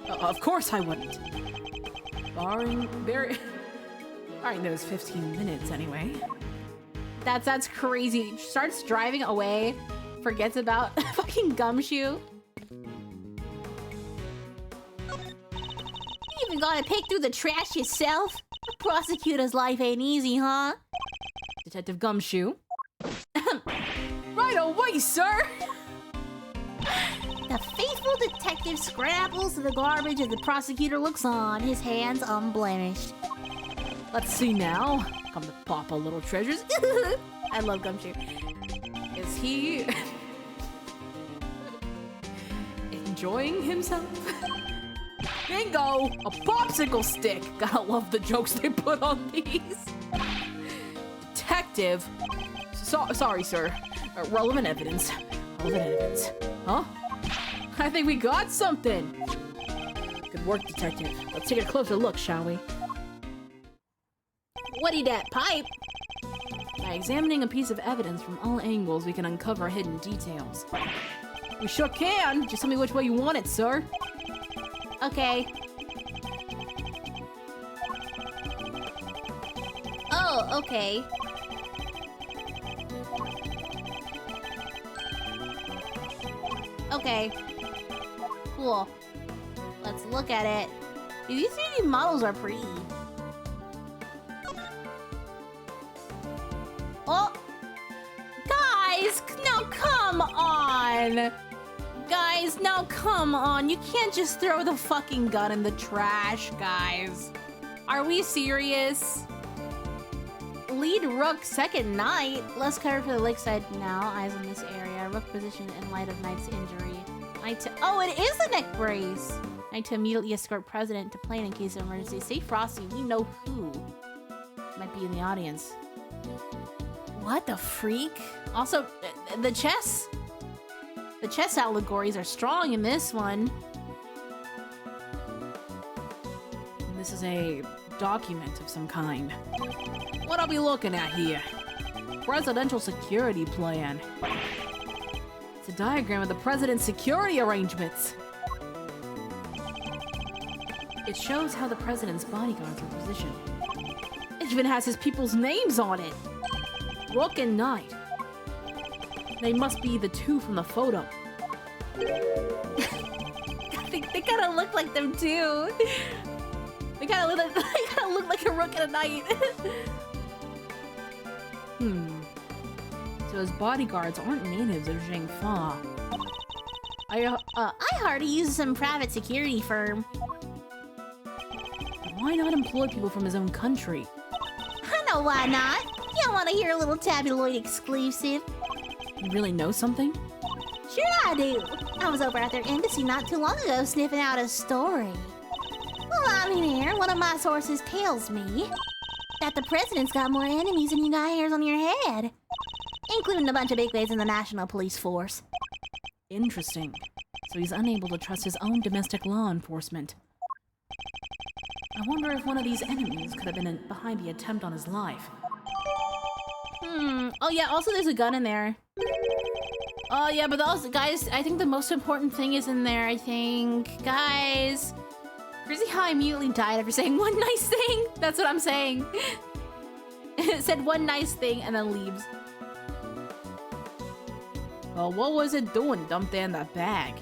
Of course I wouldn't. Barring those 15 minutes anyway. That's crazy. Starts driving away, forgets about fucking Gumshoe. You even gotta pick through the trash yourself? The prosecutor's life ain't easy, huh? Detective Gumshoe. Right away, sir! The faithful detective scrambles to the garbage as the prosecutor looks on, his hands unblemished. Let's see now. Come to Papa, little treasures. I love Gumshoe. Is he enjoying himself? Bingo! A popsicle stick! Gotta love the jokes they put on these. Detective. Sorry, sir. Relevant evidence. Huh? I think we got something. Good work, detective. Let's take a closer look, shall we? What'd that pipe? By examining a piece of evidence from all angles, we can uncover hidden details. We sure can! Just tell me which way you want it, sir. Okay. Oh, okay. Okay. Cool. Let's look at it. Dude, these 3D models are pretty. Oh! Guys! Now come on! Guys, now come on. You can't just throw the fucking gun in the trash, guys. Are we serious? Lead Rook, second Knight. Less cover for the lakeside now. Eyes on this area. Rook position in light of Knight's injury. Knight to— oh, it is a neck brace! Knight to immediately escort President to plane in case of emergency. Say Frosty, we know who might be in the audience. What the freak? Also, the chess allegories are strong in this one. This is a document of some kind. What are we looking at here? Presidential security plan. It's a diagram of the president's security arrangements. It shows how the president's bodyguards are positioned. It even has his people's names on it. Rook and Knight. They must be the two from the photo. They kind of look like them too. They kind of look like a Rook and a Knight. So his bodyguards aren't natives of Zhengfa. I hired to use some private security firm. Why not employ people from his own country? I know why not. You don't want to hear a little tabloid exclusive? You really know something? Sure I do. I was over at their embassy not too long ago sniffing out a story. Well, I mean here, one of my sources tells me that the president's got more enemies than you got hairs on your head. Including a bunch of bigwigs in the National Police Force. Interesting. So he's unable to trust his own domestic law enforcement. I wonder if one of these enemies could have been behind the attempt on his life. Oh yeah, also there's a gun in there. Oh yeah, but also, guys, I think the most important thing is in there, I think. Guys. Crazy how I immediately died after saying one nice thing. That's what I'm saying. It said one nice thing and then leaves. Well, what was it doing dumped in that bag?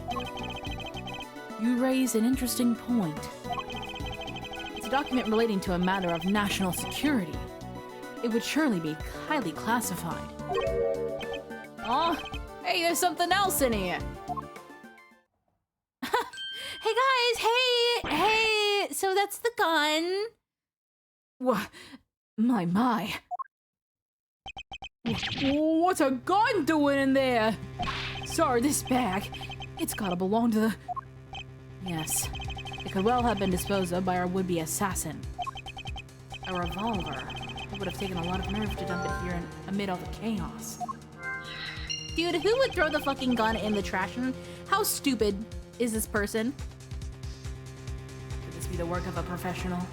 You raise an interesting point. It's a document relating to a matter of national security. It would surely be highly classified. Oh, hey, there's something else in here. Hey guys, hey, so that's the gun. What? My. What's a gun doing in there? Sorry, this bag. It's gotta belong to the... Yes. It could well have been disposed of by our would-be assassin. A revolver. It would have taken a lot of nerve to dump it here amid all the chaos. Dude, who would throw the fucking gun in the trash? How stupid is this person? Could this be the work of a professional?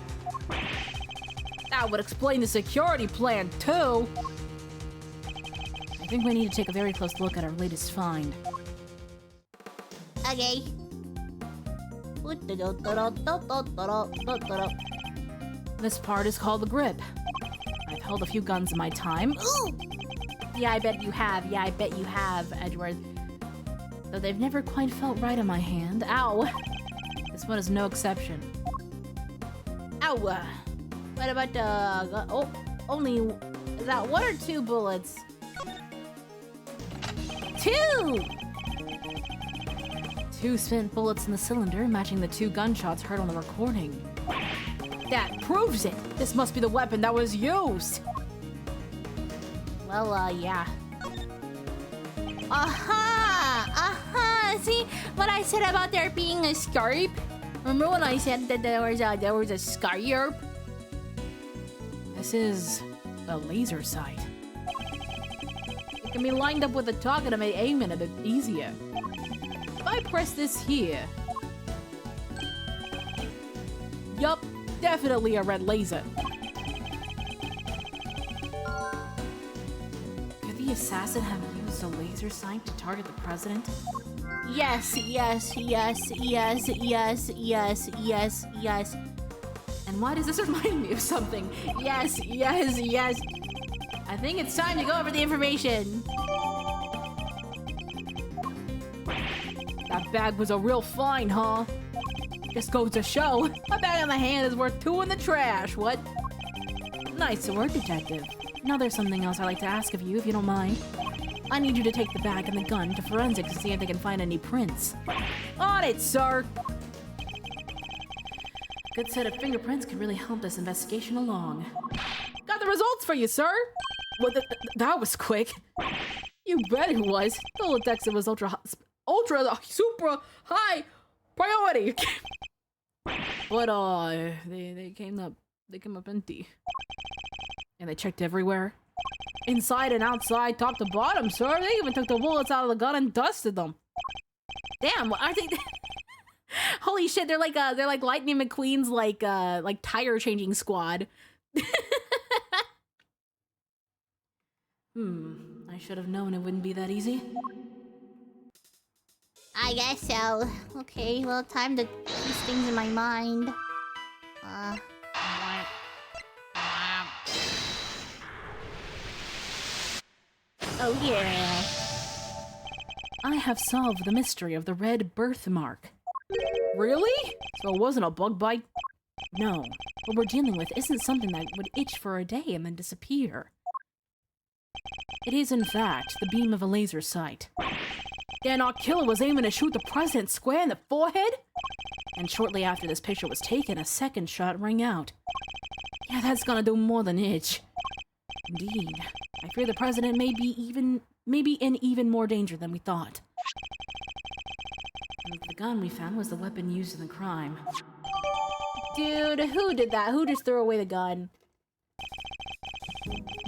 That would explain the security plan, too! I think we need to take a very close look at our latest find. Okay. This part is called the grip. I've held a few guns in my time. Ooh! Yeah, I bet you have. Yeah, I bet you have, Edward. Though they've never quite felt right in my hand. Ow! This one is no exception. Ow! What about the... Oh, only... Is that 1 or 2 bullets? 2! 2 spent bullets in the cylinder, matching the 2 gunshots heard on the recording. That proves it! This must be the weapon that was used! Well, yeah. Aha! See what I said about there being a scarp? Remember when I said that there was a scarp? This is a laser sight. It can be lined up with the target to make aiming a bit easier. If I press this here... Yup, definitely a red laser. Could the assassin have used a laser sight to target the president? Yes. And why does this remind me of something? Yes. I think it's time to go over the information. That bag was a real find, huh? Just goes to show, a bag on the hand is worth 2 in the trash, what? Nice work, detective. Now there's something else I'd like to ask of you, if you don't mind. I need you to take the bag and the gun to forensics to see if they can find any prints. On it, sir! Good set of fingerprints could really help this investigation along. Got the results for you, sir! Well, that was quick. You bet it was. The detective was ultra, super high priority. But they came up empty. And they checked everywhere. Inside and outside, top to bottom, sir. They even took the bullets out of the gun and dusted them. Damn, I think. Holy shit, they're like Lightning McQueen's like tire changing squad. I should have known it wouldn't be that easy. I guess so. Okay, well, time to piece things in my mind. Oh yeah. I have solved the mystery of the red birthmark. Really? So it wasn't a bug bite? No. What we're dealing with isn't something that would itch for a day and then disappear. It is, in fact, the beam of a laser sight. Dan, our killer was aiming to shoot the president square in the forehead? And shortly after this picture was taken, a second shot rang out. Yeah, that's gonna do more than itch. Indeed. I fear the president may be in even more danger than we thought. And the gun we found was the weapon used in the crime. Dude, who did that? Who just threw away the gun?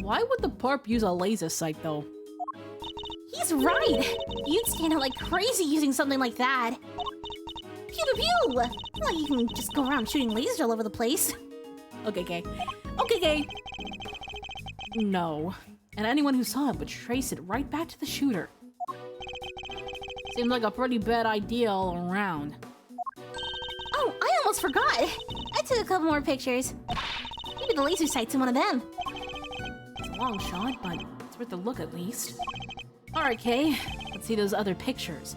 Why would the perp use a laser sight, though? He's right! You'd stand out like crazy using something like that. Pew pew pew! Not like you can just go around shooting lasers all over the place. Okay, gay. Okay, gay. No. And anyone who saw it would trace it right back to the shooter. Seems like a pretty bad idea all around. Oh, I almost forgot! I took a couple more pictures. Maybe the laser sight's in one of them. It's a long shot, but it's worth a look at least. Alright, Kay. Let's see those other pictures.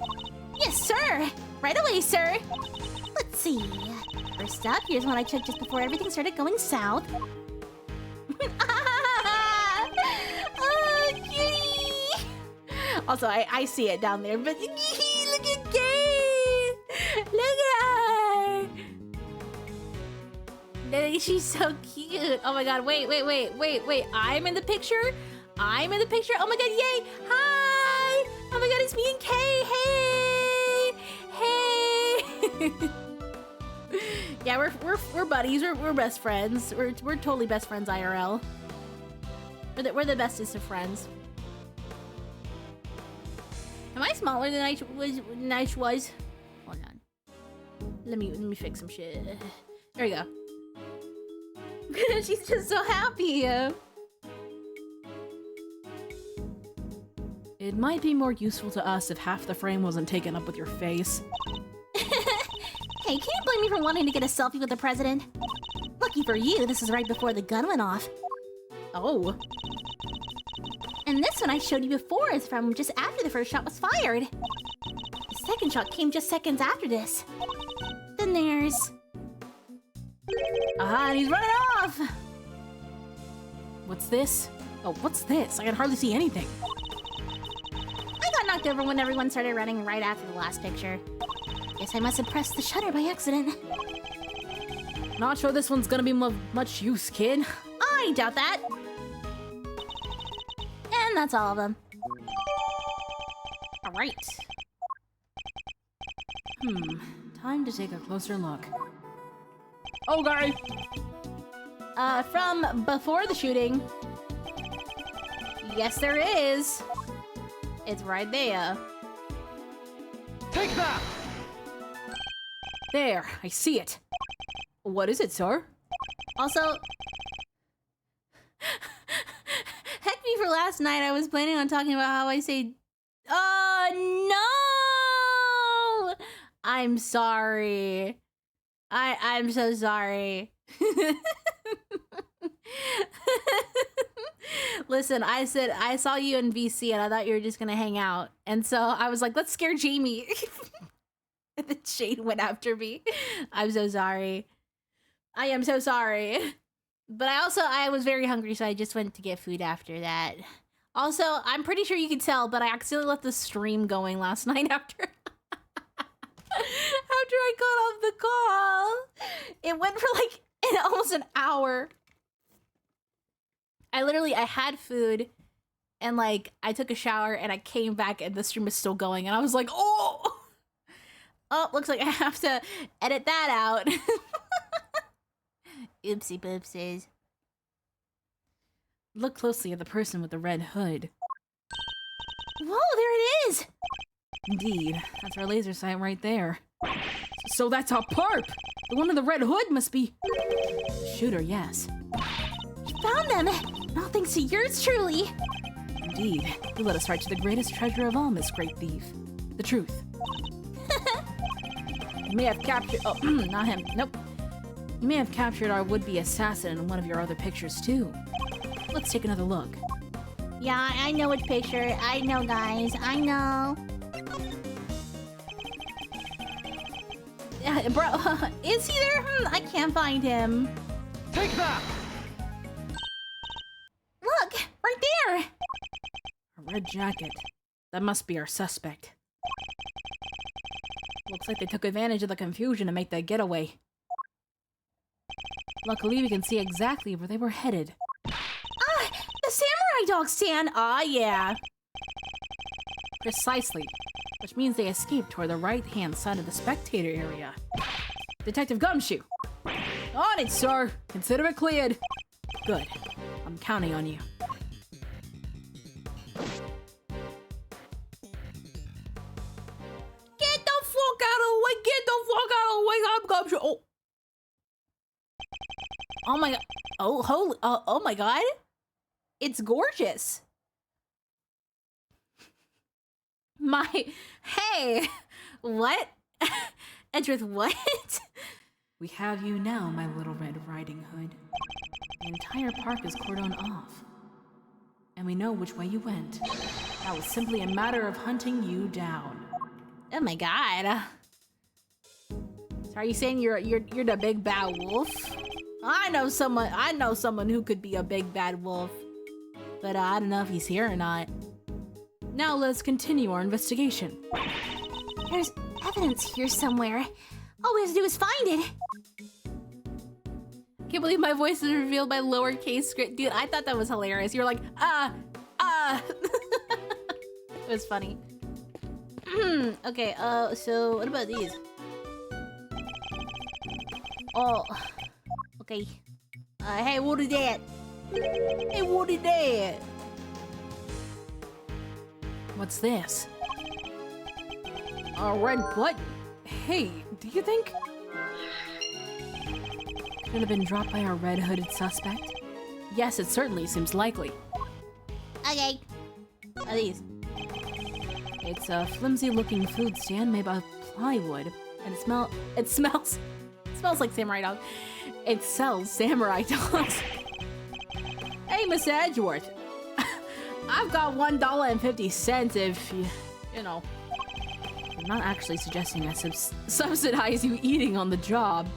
Yes, sir! Right away, sir! Let's see. First up, here's one I took just before everything started going south. Oh, cutie! Also, I see it down there, but look at Kay! Look at her! She's so cute. Oh my god, wait. I'm in the picture? I'm in the picture? Oh my god, yay! Hi! Oh my god, it's me and Kay! Hey! Yeah, we're buddies. We're best friends. We're totally best friends IRL. We're the bestest of friends. Am I smaller than I was? Hold on. Let me fix some shit. There we go. She's just so happy. It might be more useful to us if half the frame wasn't taken up with your face. Hey, can you blame me for wanting to get a selfie with the president? Lucky for you, this is right before the gun went off. Oh. And this one I showed you before is from just after the first shot was fired. The second shot came just seconds after this. Then there's... Ah, and he's running off! What's this? Oh, what's this? I can hardly see anything. I got knocked over when everyone started running right after the last picture. Guess I must have pressed the shutter by accident. Not sure this one's gonna be much use, kid. I doubt that. And that's all of them. Alright. Time to take a closer look. Okay! From before the shooting. Yes, there is. It's right there. Take that! There, I see it. What is it, sir? Also, heck me for last night. I was planning on talking about how I say, no! I'm sorry. I'm so sorry. Listen, I said I saw you in VC and I thought you were just gonna hang out. And so I was like, let's scare Jamie. And then Shane went after me. I'm so sorry. I am so sorry. But I was very hungry, so I just went to get food after that. Also, I'm pretty sure you could tell, but I accidentally left the stream going last night after I got off the call. It went for like almost an hour. I had food and like I took a shower and I came back and the stream was still going and I was like, oh, looks like I have to edit that out. Oopsie boopsies. Look closely at the person with the red hood. Whoa, there it is! Indeed, that's our laser sight right there. So that's our perp! The one with the red hood must be... Shooter, yes. You found them! All thanks to yours truly! Indeed. You led us right to the greatest treasure of all, Miss Great Thief. The truth. You may have captured... Oh, not him. Nope. You may have captured our would-be assassin in one of your other pictures, too. Let's take another look. Yeah, I know which picture. I know, guys. I know. Bro, is he there? I can't find him. Take that! Look, right there! A red jacket. That must be our suspect. Looks like they took advantage of the confusion to make that getaway. Luckily, we can see exactly where they were headed. Ah, the samurai dog stand! Ah, yeah. Precisely. Which means they escaped toward the right-hand side of the spectator area. Detective Gumshoe! On it, sir! Consider it cleared! Good. I'm counting on you. Get the fuck out of the way! Get the fuck out of the way! I'm Gumshoe! Oh. Oh my god. Oh, holy. Oh my god. It's gorgeous. Hey. What? Edgeworth, what? We have you now, my little Red Riding Hood. The entire park is cordoned off. And we know which way you went. That was simply a matter of hunting you down. Oh my god. So are you saying you're the big bad wolf? I know someone who could be a big bad wolf. But I don't know if he's here or not. Now let's continue our investigation. There's evidence here somewhere. All we have to do is find it. Can't believe my voice is revealed by lowercase script. Dude, I thought that was hilarious. You were like, It was funny. Okay, so what about these? Oh, okay. Hey, what is that? Hey, what is that? What's this? A red button. Hey, do you think could have been dropped by our red-hooded suspect? Yes, it certainly seems likely. Okay. What are these? It's a flimsy-looking food stand made by plywood, and it smells like samurai dog. It sells samurai dogs. Hey, Mr. Edgeworth, I've got $1.50 if you know. I'm not actually suggesting I subsidize you eating on the job.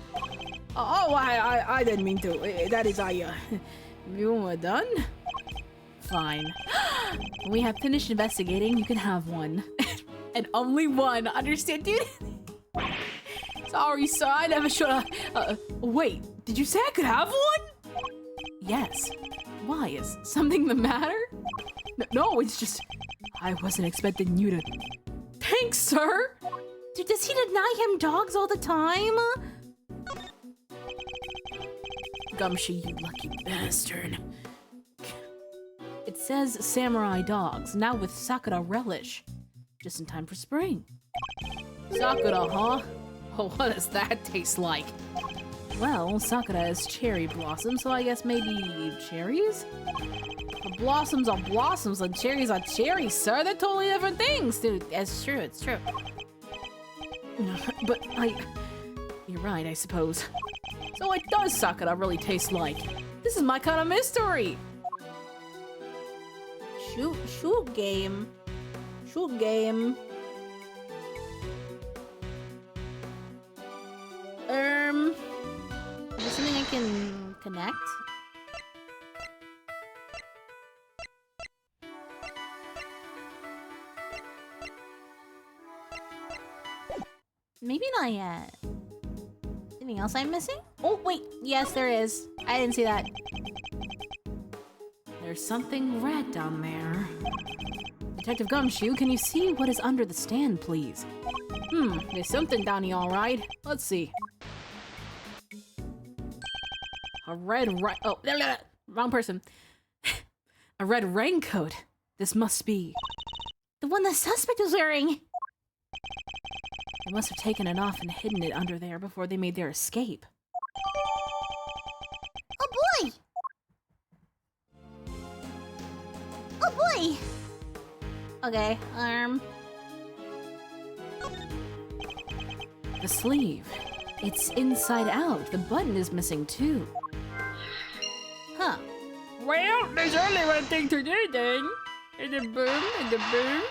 Oh, I didn't mean to. That is, you were done? Fine. When we have finished investigating, you can have one. And only one, understand, dude? Sorry, sir, I never should've... wait, did you say I could have one? Yes. Why, is something the matter? No, it's just... I wasn't expecting you to... Thanks, sir! Dude, does he deny him dogs all the time? Gumshoe, you lucky bastard. It says samurai dogs, now with Sakura relish. Just in time for spring. Sakura, huh? Oh, what does that taste like? Well, Sakura is cherry blossom, so I guess maybe cherries? But blossoms are blossoms and cherries are cherries, sir. They're totally different things, dude. It's true, it's true. But you're right, I suppose. So what does Sakura really taste like? This is my kind of mystery. Shoot game. Shoot game. Is there something I can connect? Maybe not yet. Anything else I'm missing? Oh, wait. Yes, there is. I didn't see that. There's something red down there. Detective Gumshoe, can you see what is under the stand, please? There's something down here, all right. Let's see. A oh, wrong person. A red raincoat. This must be... The one the suspect was wearing. They must have taken it off and hidden it under there before they made their escape. Oh boy! Oh boy! Okay, The sleeve. It's inside out. The button is missing too. Huh. Well, there's only one thing to do then. And the boom, and the boom.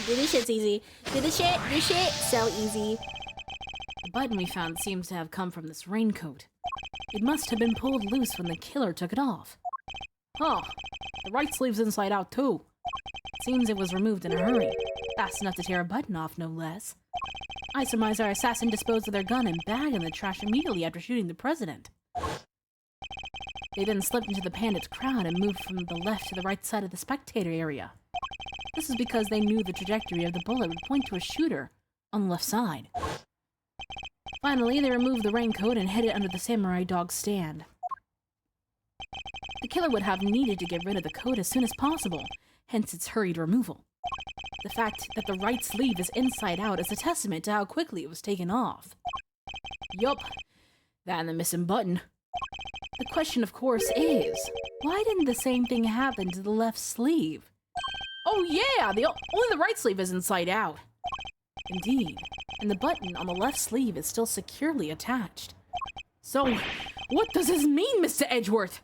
Dude, this shit's easy. Dude, this shit, so easy. The button we found seems to have come from this raincoat. It must have been pulled loose when the killer took it off. Huh. The right sleeve's inside out too. Seems it was removed in a hurry. Fast enough to tear a button off, no less. I surmise our assassin disposed of their gun and bag in the trash immediately after shooting the president. They then slipped into the bandit crowd and moved from the left to the right side of the spectator area. This is because they knew the trajectory of the bullet would point to a shooter on the left side. Finally, they removed the raincoat and hid it under the samurai dog stand. The killer would have needed to get rid of the coat as soon as possible, hence its hurried removal. The fact that the right sleeve is inside out is a testament to how quickly it was taken off. Yup, that and the missing button. The question, of course, is, why didn't the same thing happen to the left sleeve? Oh yeah, only the right sleeve is inside out. Indeed, and the button on the left sleeve is still securely attached. So, what does this mean, Mr. Edgeworth?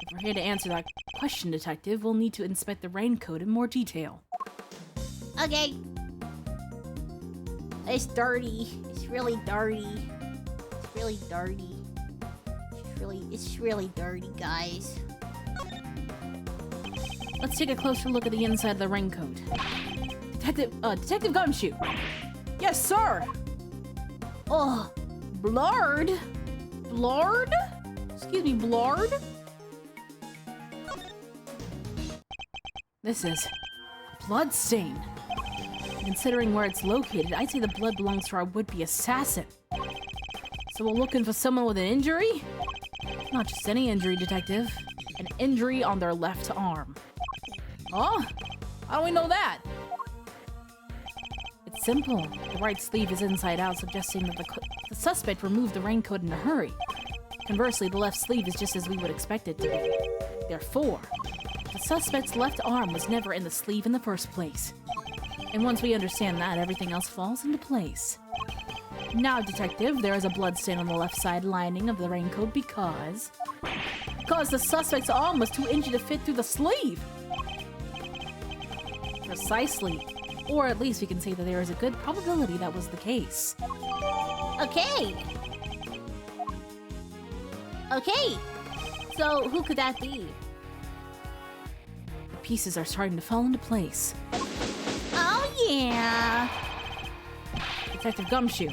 If we're here to answer that question, Detective, we'll need to inspect the raincoat in more detail. Okay. It's dirty. It's really dirty. It's really dirty. It's really dirty, guys. Let's take a closer look at the inside of the raincoat. Detective Gumshoe. Yes, sir. Oh, blurred. Blurred? Excuse me, blurred? This is a blood stain. Considering where it's located, I'd say the blood belongs to our would-be assassin. So we're looking for someone with an injury? Not just any injury, Detective. An injury on their left arm. Huh? How do we know that? It's simple. The right sleeve is inside out, suggesting that the suspect removed the raincoat in a hurry. Conversely, the left sleeve is just as we would expect it to be. Therefore, the suspect's left arm was never in the sleeve in the first place. And once we understand that, everything else falls into place. Now, Detective, there is a blood stain on the left side lining of the raincoat because the suspect's arm was too injured to fit through the sleeve. Precisely. Or at least we can say that there is a good probability that was the case. Okay. Okay. So, who could that be? The pieces are starting to fall into place. Oh, yeah. Detective Gumshoe,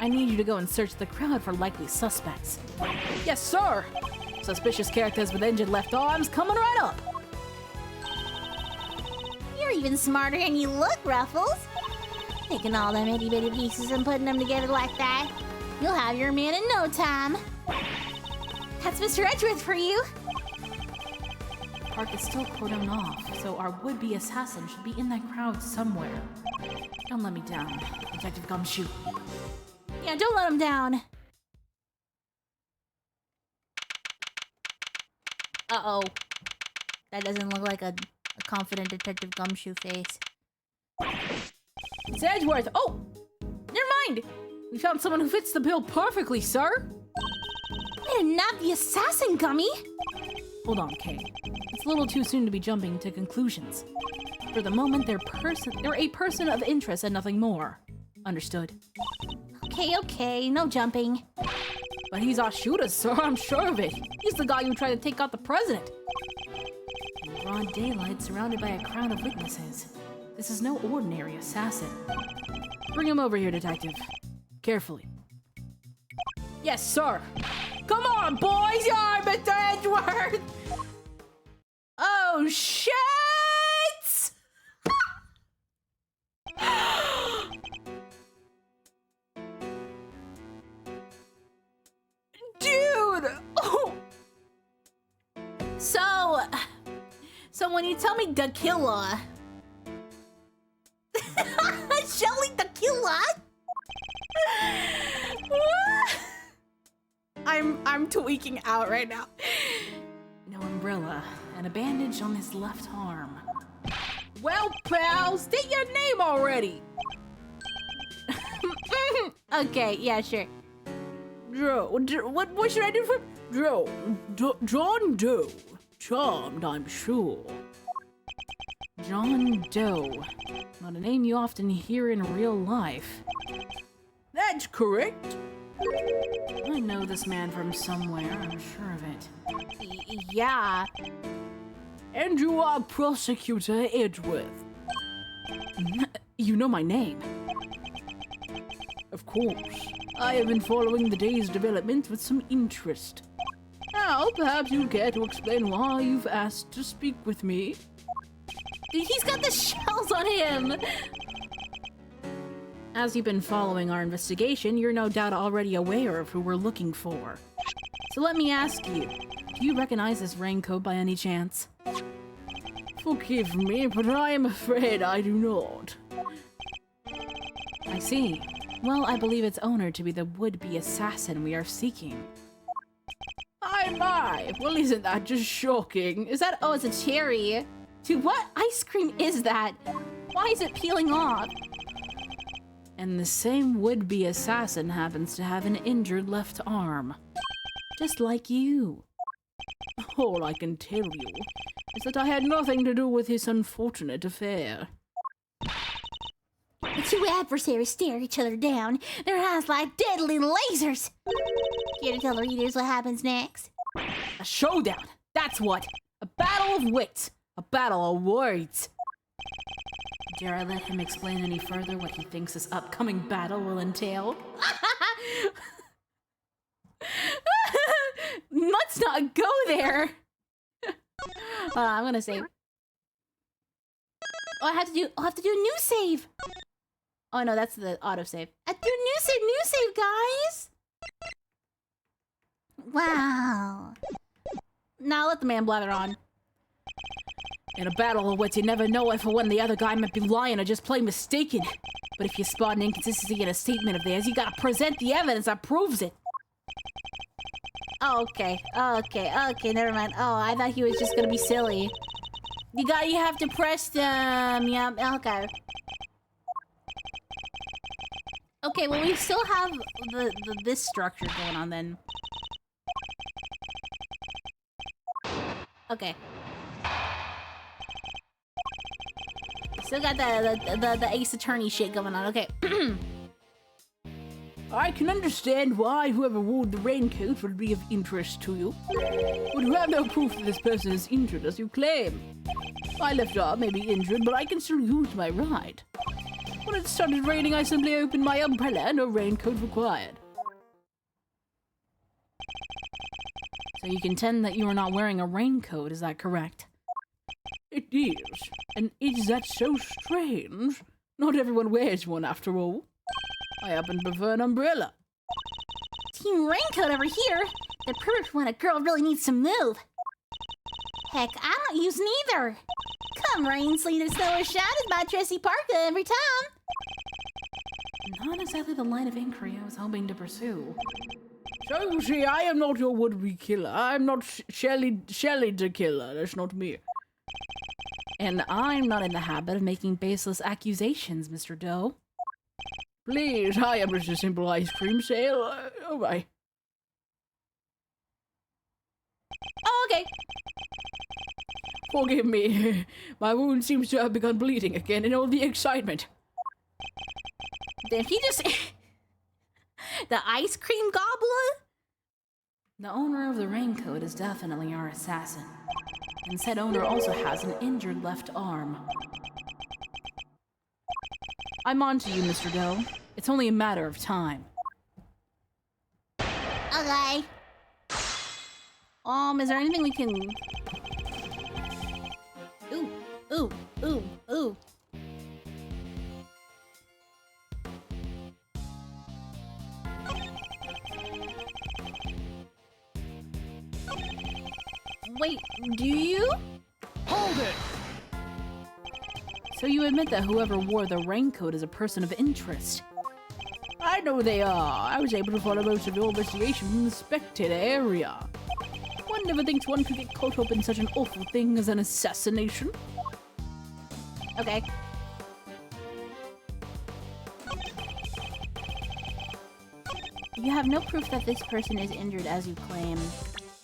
I need you to go and search the crowd for likely suspects. Yes, sir! Suspicious characters with injured left arms coming right up! You're even smarter than you look, Ruffles. Taking all them itty-bitty pieces and putting them together like that. You'll have your man in no time. That's Mr. Edgeworth for you. The park is still cordoned off, so our would-be assassin should be in that crowd somewhere. Don't let me down, Detective Gumshoe. Yeah, don't let him down. Uh-oh. That doesn't look like a confident Detective Gumshoe face. It's Edgeworth! Oh! Never mind! We found someone who fits the bill perfectly, sir! Better not the assassin, Gummy! Hold on, Kay. It's a little too soon to be jumping to conclusions. For the moment, they're a person of interest and nothing more. Understood. Okay, no jumping. But he's our shooter, sir, I'm sure of it. He's the guy who tried to take out the president. In broad daylight, surrounded by a crowd of witnesses. This is no ordinary assassin. Bring him over here, Detective. Carefully. Yes, sir. Come on, boys! You're Mr. Edgeworth! Oh, shit! Dude! Oh. So when you tell me the killer... Shelly the killer? I'm tweaking out right now. No umbrella and a bandage on his left arm. Well, pal, state your name already. Okay, yeah, sure. What should I do for John Doe? Charmed, I'm sure. John Doe. Not a name you often hear in real life. That's correct. I know this man from somewhere, I'm sure of it. Yeah. And you are Prosecutor Edgeworth. You know my name. Of course. I have been following the day's developments with some interest. Now, perhaps you care to explain why you've asked to speak with me? He's got the shells on him! As you've been following our investigation, you're no doubt already aware of who we're looking for. So let me ask you, do you recognize this raincoat by any chance? Forgive me, but I am afraid I do not. I see. Well, I believe its owner to be the would-be assassin we are seeking. My! Well, isn't that just shocking? Is that- oh, it's a cherry. Dude, what ice cream is that? Why is it peeling off? And the same would-be assassin happens to have an injured left arm. Just like you. All I can tell you is that I had nothing to do with this unfortunate affair. The two adversaries stare each other down, their eyes like deadly lasers. Care to tell the readers what happens next? A showdown! That's what! A battle of wits! A battle of words! Dare I let him explain any further what he thinks this upcoming battle will entail? Let's not go there! I'm gonna save. Oh, I'll have to do a new save! Oh no, that's the autosave. I do new save, guys! Wow. Now let the man blather on. In a battle of wits, you never know if or when the other guy might be lying or just plain mistaken. But if you spot an inconsistency in a statement of theirs, you gotta present the evidence that proves it. Oh, okay, never mind. Oh, I thought he was just gonna be silly. You have to press them. Yep, okay. Okay, well we still have this structure going on then. Okay. Still got the Ace Attorney shit going on. Okay. I can understand why whoever wore the raincoat would be of interest to you. But you have no proof that this person is injured as you claim. My left arm may be injured, but I can still use my right. When it started raining, I simply opened my umbrella and no raincoat required. So you contend that you are not wearing a raincoat, is that correct? It is. And is that so strange? Not everyone wears one after all. I happen to prefer an umbrella. Team Raincoat over here. The perfect when a girl really needs to move. Heck, I don't use neither. Come rain, sleet, or snow or shine is my trusty parka every time. Not exactly the line of inquiry I was hoping to pursue. So you see, I am not your would-be killer. I'm not Shelley the killer. That's not me. And I'm not in the habit of making baseless accusations, Mr. Doe. Please, I am just a simple ice cream sale. Oh my. Oh, okay. Forgive me. My wound seems to have begun bleeding again in all the excitement. Did he just... the ice cream gobbler? The owner of the raincoat is definitely our assassin. And said owner also has an injured left arm. I'm on to you, Mr. Doe. It's only a matter of time. Okay. Is there anything we can... Ooh. Wait, do you? Hold it! So you admit that whoever wore the raincoat is a person of interest? I know they are. I was able to follow most of your investigation from the spectator area. One never thinks one could get caught up in such an awful thing as an assassination. Okay. You have no proof that this person is injured as you claim.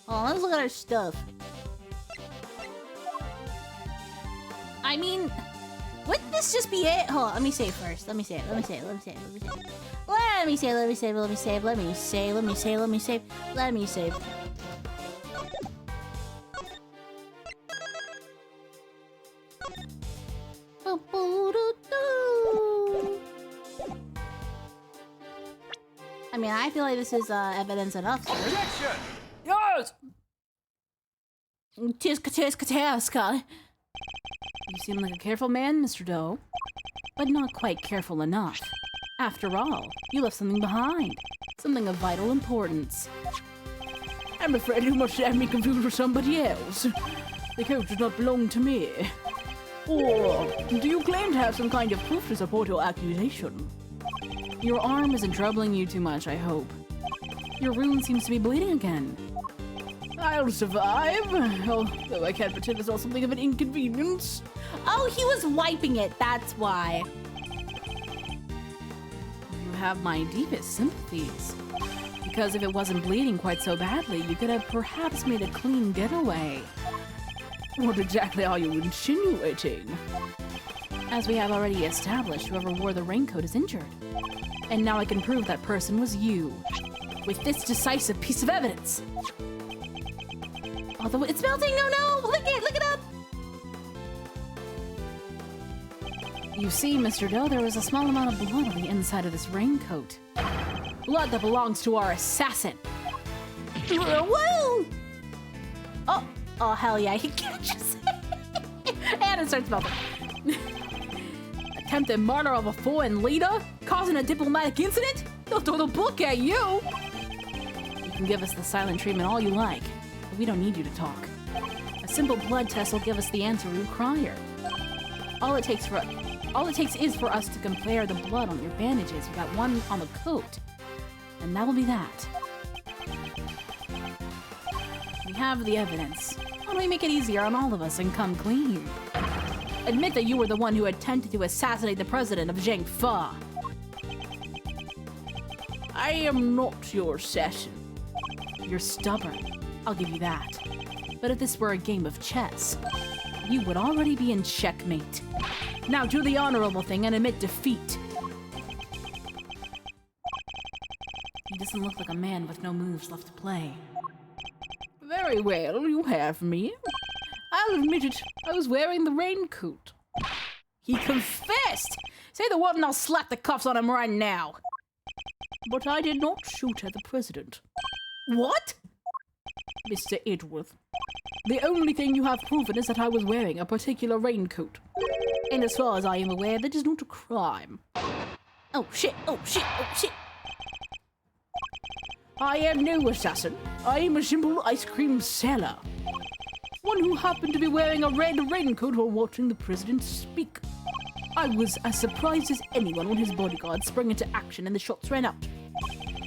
Oh, let's look at our stuff. I mean, wouldn't this just be it? Hold on, let me save first. Let me save. Let me save. I mean, I feel like this is evidence enough, sir. Objection! Yes! Tisk. You seem like a careful man, Mr. Doe. But not quite careful enough. After all, you left something behind. Something of vital importance. I'm afraid you must have me confused with somebody else. The coat does not belong to me. Or do you claim to have some kind of proof to support your accusation? Your arm isn't troubling you too much, I hope. Your wound seems to be bleeding again. I'll survive, although I can't pretend it's not something of an inconvenience. Oh, he was wiping it, that's why. You have my deepest sympathies. Because if it wasn't bleeding quite so badly, you could have perhaps made a clean getaway. What exactly are you insinuating? As we have already established, whoever wore the raincoat is injured. And now I can prove that person was you. With this decisive piece of evidence. Although it's melting, no, look it up. You see, Mr. Doe, there was a small amount of blood on the inside of this raincoat. Blood that belongs to our assassin. Woo! Oh, hell yeah, he catches it. And it starts melting. Attempted murder of a foreign leader? Causing a diplomatic incident? They'll throw the book at you! You can give us the silent treatment all you like, but we don't need you to talk. A simple blood test will give us the answer we require. All it takes is for us to compare the blood on your bandages with that one on the coat. And that will be that. We have the evidence. Why don't we make it easier on all of us and come clean? Admit that you were the one who attempted to assassinate the president of Zhengfa. I am not your assassin. You're stubborn, I'll give you that. But if this were a game of chess, you would already be in checkmate. Now do the honorable thing and admit defeat. He doesn't look like a man with no moves left to play. Very well, you have me. I'll admit it, I was wearing the raincoat. He confessed! Say the word and I'll slap the cuffs on him right now. But I did not shoot at the president. What? Mr. Edgeworth, the only thing you have proven is that I was wearing a particular raincoat. And as far as I am aware, that is not a crime. Oh shit, oh shit, oh shit. I am no assassin. I am a simple ice cream seller. One who happened to be wearing a red raincoat while watching the president speak. I was as surprised as anyone when his bodyguard sprang into action and the shots ran out.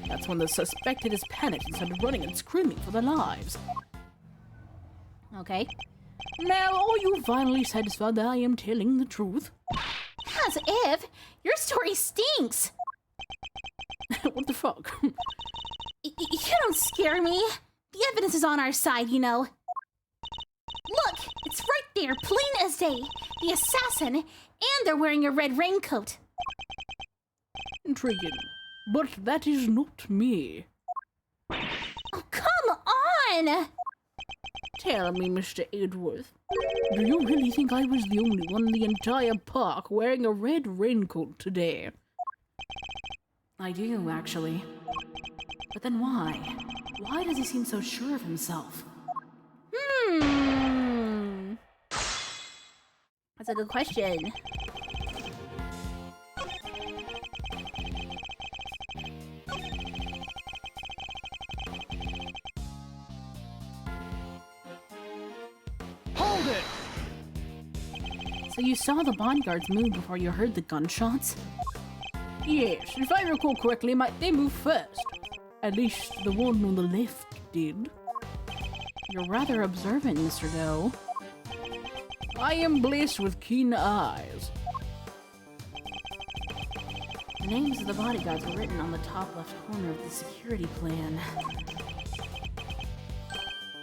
That's when the suspected is panicked and started running and screaming for their lives. Okay. Now, are you finally satisfied that I am telling the truth? As if! Your story stinks! What the fuck? You don't scare me. The evidence is on our side, you know. Look, it's right there, plain as day. The assassin, and they're wearing a red raincoat. Intriguing. But that is not me. Oh, come on! Tell me, Mr. Edgeworth, do you really think I was the only one in the entire park wearing a red raincoat today? I do, actually. But then why? Why does he seem so sure of himself? That's a good question. Hold it! So you saw the bodyguards move before you heard the gunshots? Yes, if I recall correctly, they moved first. At least the one on the left did. You're rather observant, Mr. Doe. I am blessed with keen eyes. The names of the bodyguards were written on the top left corner of the security plan.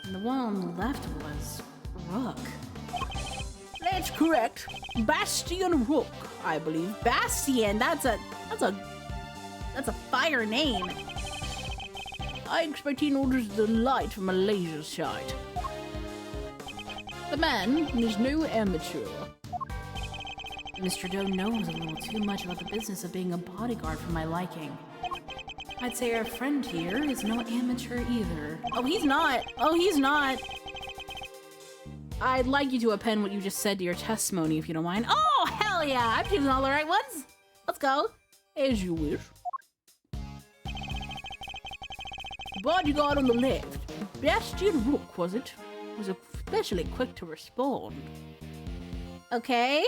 And the one on the left was Rook. That's correct. Bastian Rook, I believe. Bastian, that's a fire name. I expect he noticed the light from a laser sight. The man is no amateur. Mr. Doe knows a little too much about the business of being a bodyguard for my liking. I'd say our friend here is no amateur either. Oh, he's not. Oh, he's not. I'd like you to append what you just said to your testimony, if you don't mind. Oh, hell yeah. I'm choosing all the right ones. Let's go. As you wish. The bodyguard on the left, Bastian Rook, was it? Was especially quick to respond. Okay.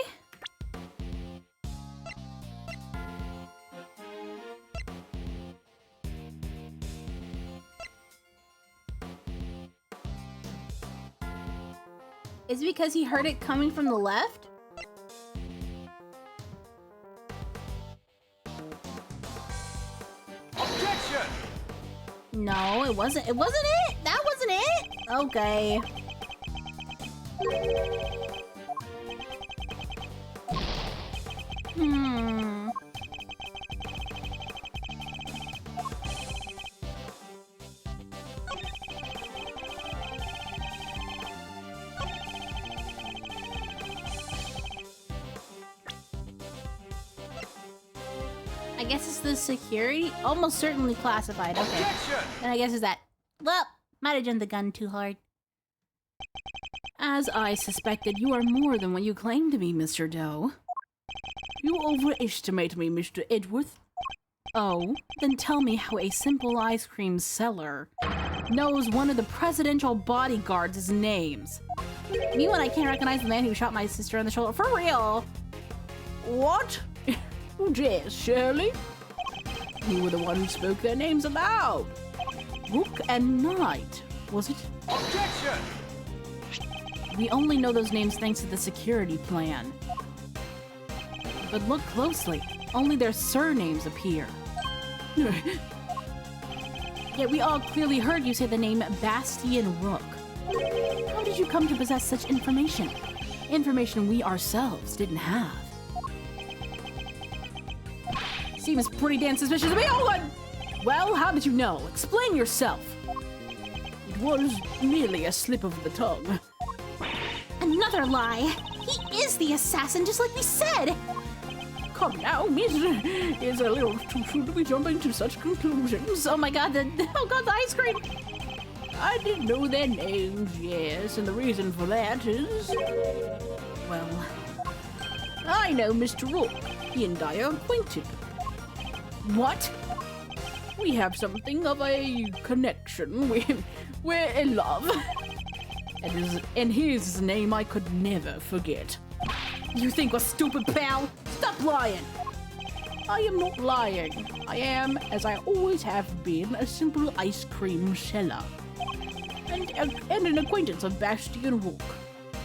Is it because he heard it coming from the left? Objection! No, it wasn't. It wasn't it. That wasn't it. Okay. I guess it's the security. Almost certainly classified. Okay. Objection! Then I guess it's that. Well, might have jumped the gun too hard. As I suspected, you are more than what you claim to be, Mr. Doe. You overestimate me, Mr. Edgeworth. Oh, then tell me how a simple ice cream seller knows one of the presidential bodyguards' names. Me when I can't recognize the man who shot my sister on the shoulder. For real. What? Yes, Shirley? You were the one who spoke their names aloud. Rook and Knight, was it? Objection! We only know those names thanks to the security plan. But look closely. Only their surnames appear. Yet we all clearly heard you say the name Bastian Rook. How did you come to possess such information? Information we ourselves didn't have. Seems pretty damn suspicious to me. Well, how did you know? Explain yourself. It was merely a slip of the tongue. Another lie. He is the assassin, just like we said. Come now, miss. It's a little too soon to be jumping to such conclusions. Oh my god, the ice cream. I didn't know their names, yes, and the reason for that is... Well, I know Mr. Rook. He and I are acquainted. What? We have something of a connection. We're in love. And his name I could never forget. You think we're stupid, pal? Stop lying! I am not lying. I am, as I always have been, a simple ice cream seller. And an acquaintance of Bastian Rook.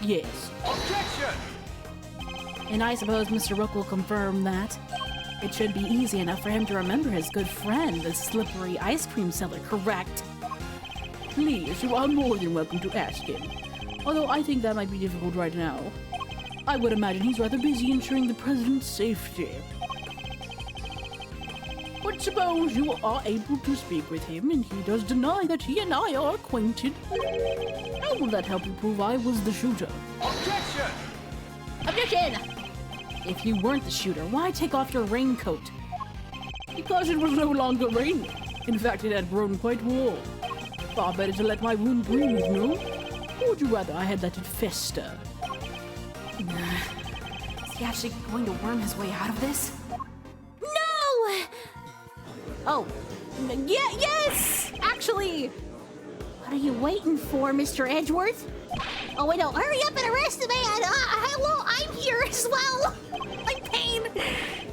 Yes. Objection! And I suppose Mr. Rook will confirm that. It should be easy enough for him to remember his good friend, the slippery ice cream seller, correct? Please, you are more than welcome to ask him. Although I think that might be difficult right now. I would imagine he's rather busy ensuring the president's safety. But suppose you are able to speak with him and he does deny that he and I are acquainted. How will that help you prove I was the shooter? Objection! Objection! If you weren't the shooter, why take off your raincoat? Because it was no longer raining. In fact, it had grown quite warm. Far better to let my wound breathe, no? Or would you rather I had let it fester? Is he actually going to worm his way out of this? No! Oh. Yes! Actually! What are you waiting for, Mr. Edgeworth? Oh, wait, no. Hurry up and arrest the man! Hello, I'm here as well! I'm Pain!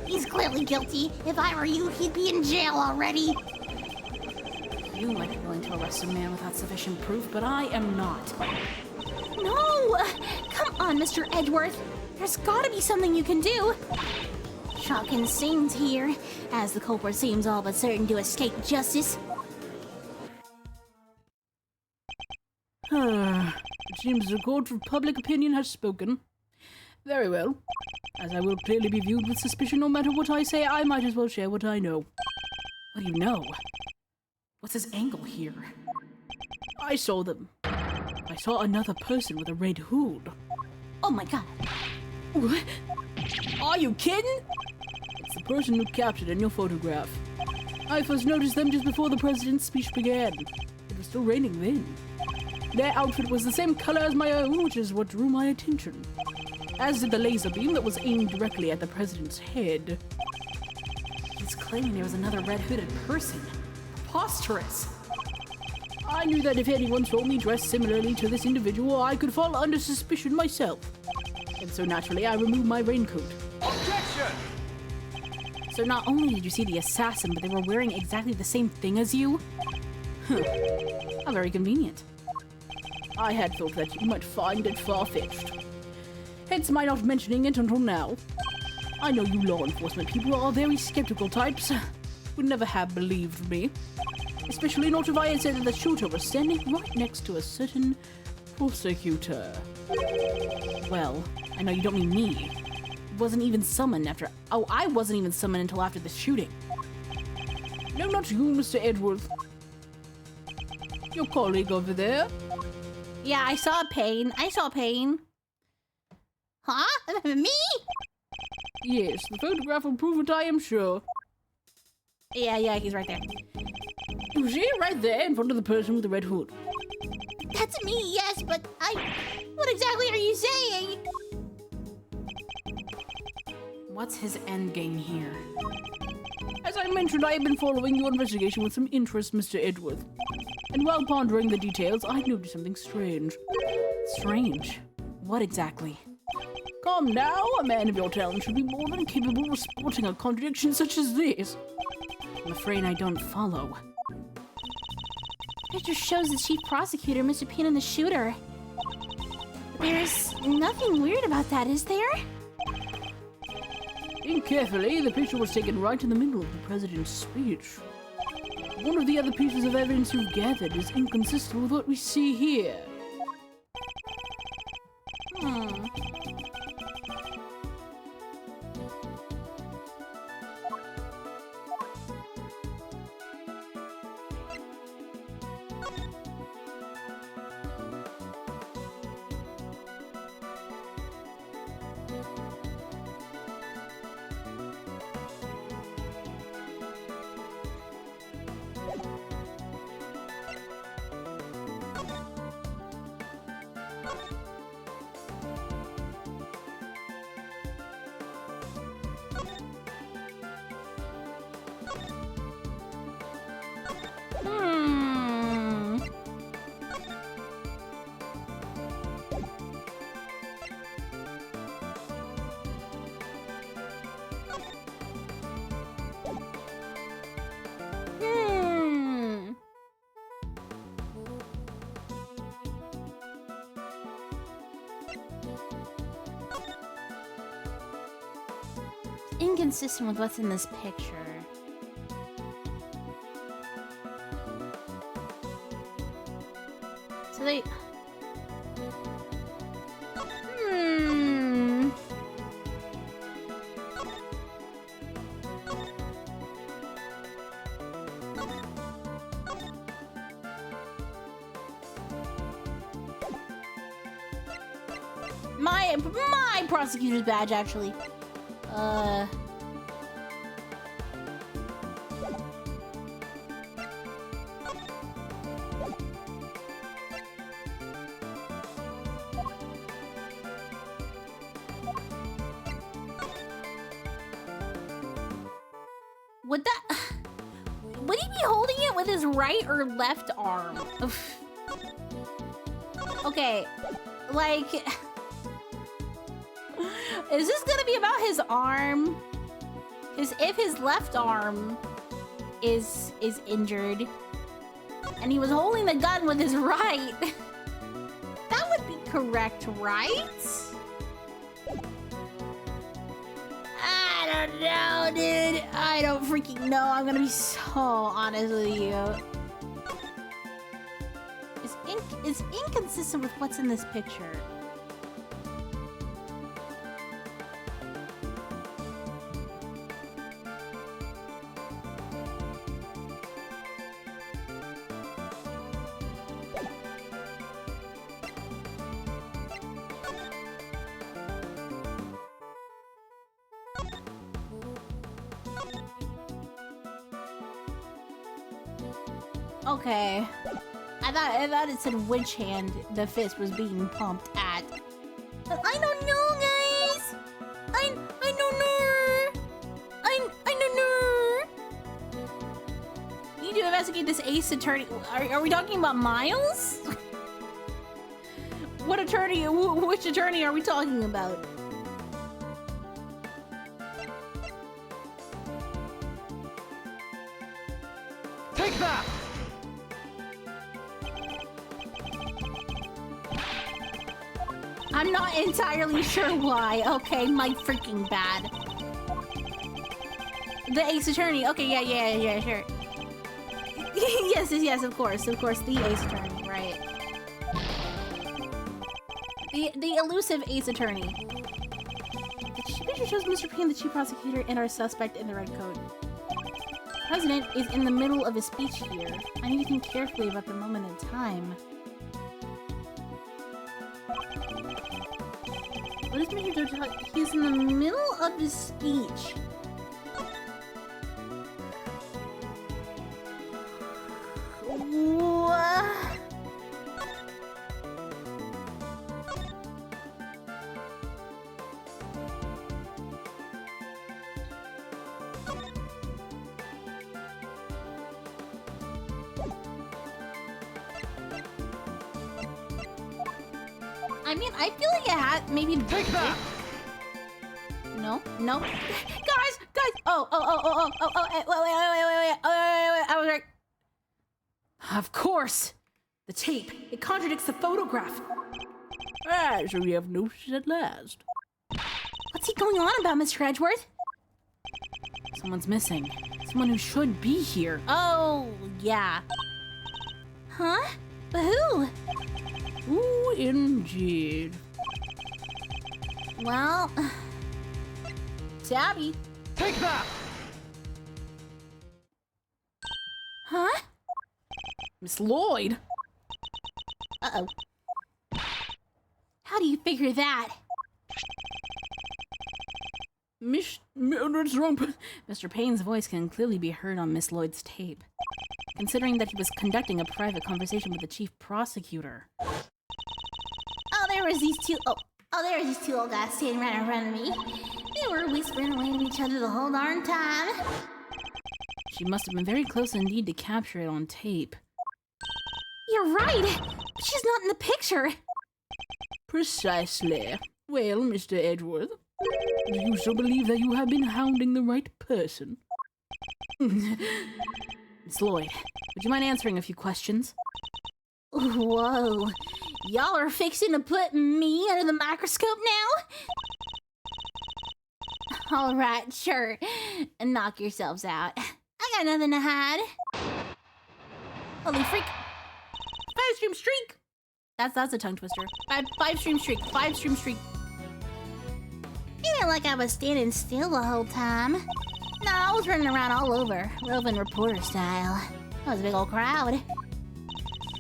He's clearly guilty. If I were you, he'd be in jail already. You might be willing to arrest a man without sufficient proof, but I am not. No! Come on, Mr. Edgeworth. There's gotta be something you can do. Shocking scenes here, as the culprit seems all but certain to escape justice. It seems the court of public opinion has spoken. Very well. As I will clearly be viewed with suspicion no matter what I say, I might as well share what I know. What do you know? What's his angle here? I saw them. I saw another person with a red hood. Oh my god. What? Are you kidding? It's the person you captured in your photograph. I first noticed them just before the president's speech began. It was still raining then. Their outfit was the same color as my own, which is what drew my attention. As did the laser beam that was aimed directly at the president's head. He's claiming there was another red-hooded person. Preposterous. I knew that if anyone saw me dressed similarly to this individual, I could fall under suspicion myself. And so naturally, I removed my raincoat. Objection! So not only did you see the assassin, but they were wearing exactly the same thing as you? How very convenient. I had thought that you might find it far-fetched. Hence my not mentioning it until now. I know you law enforcement people are very skeptical types. Would never have believed me. Especially not if I had said that the shooter was standing right next to a certain prosecutor. Well, I know you don't mean me. Wasn't even summoned after... Oh, I wasn't even summoned until after the shooting. No, not you, Mr. Edgeworth. Your colleague over there. Yeah, I saw Pain. Huh? Me? Yes, the photograph will prove it, I am sure. Yeah, he's right there. You see it right there in front of the person with the red hood. That's me, yes, but what exactly are you saying? What's his endgame here? As I mentioned, I have been following your investigation with some interest, Mr. Edgeworth. And while pondering the details, I noticed something strange. Strange? What exactly? Come now, a man of your talent should be more than capable of spotting a contradiction such as this. I'm afraid I don't follow. It just shows the chief prosecutor, Mr. Pin, and the shooter. There's nothing weird about that, is there? Think carefully, the picture was taken right in the middle of the president's speech. One of the other pieces of evidence you've gathered is inconsistent with what we see here. Inconsistent with what's in this picture. So they... My prosecutor's badge, actually. Would he be holding it with his right or left arm? Oof. Okay, like, is this gonna be about his arm? Because if his left arm is injured, and he was holding the gun with his right, that would be correct, right? I don't know, dude. I don't freaking know. I'm gonna be so honest with you. It's inconsistent with what's in this picture. Okay. I thought it said which hand the fist was being pumped at. But I don't know, guys. I don't know. I don't know. You need to investigate this ace attorney. Are we talking about Miles? What attorney? Which attorney are we talking about? Take that! I'm not entirely sure why. Okay, my freaking bad. The ace attorney. Okay, yeah, sure. yes, of course, the ace attorney, right? The elusive ace attorney. The picture shows Mr. Payne, the chief prosecutor, and our suspect in the red coat. The president is in the middle of a speech here. I need to think carefully about the moment in time. What is Mr. Doja? He's in the middle of his speech. I mean, I feel like it had maybe. Take that! No. Guys! Oh, wait, I was right. Of course! The tape, it contradicts the photograph. Ah, so we have noticed at last. What's he going on about, Mr. Edgeworth? Someone's missing. Someone who should be here. Oh, yeah. Huh? But who? Ooh, indeed. Well, Tabby. Take that! Huh? Miss Lloyd? Uh-oh. How do you figure that? That's wrong. Mr. Payne's voice can clearly be heard on Miss Lloyd's tape, considering that he was conducting a private conversation with the chief prosecutor. Oh, there was these two. Oh, there was these two old guys standing right in front of me. They were whispering away to each other the whole darn time. She must have been very close indeed to capture it on tape. You're right. She's not in the picture. Precisely. Well, Mr. Edgeworth, do you still believe that you have been hounding the right person? Miss Lloyd, would you mind answering a few questions? Whoa. Y'all are fixing to put me under the microscope now? All right, sure. Knock yourselves out. I got nothing to hide. Holy freak. 5-stream streak. That's a tongue twister. Five-stream streak. 5-stream streak. It ain't like I was standing still the whole time. No, I was running around all over, roving reporter style. That was a big old crowd.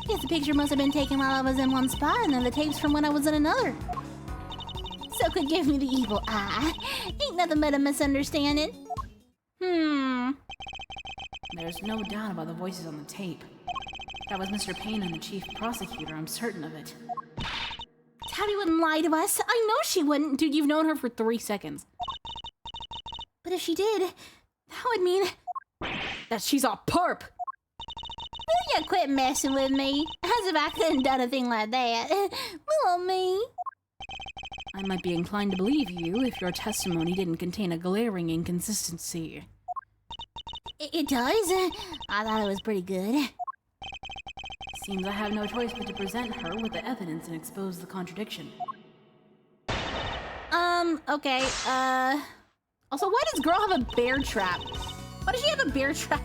Guess the picture must have been taken while I was in one spot, and then the tapes from when I was in another. So could give me the evil eye. Ain't nothing but a misunderstanding. There's no doubt about the voices on the tape. That was Mr. Payne and the chief prosecutor, I'm certain of it. Tabby wouldn't lie to us. I know she wouldn't. Dude, you've known her for 3 seconds. But if she did, that would mean... That she's a perp! Will you quit messing with me? As if I couldn't done a thing like that. Little me. I might be inclined to believe you if your testimony didn't contain a glaring inconsistency. It does? I thought it was pretty good. Seems I have no choice but to present her with the evidence and expose the contradiction. Okay, Also, why does girl have a bear trap? Why does she have a bear trap?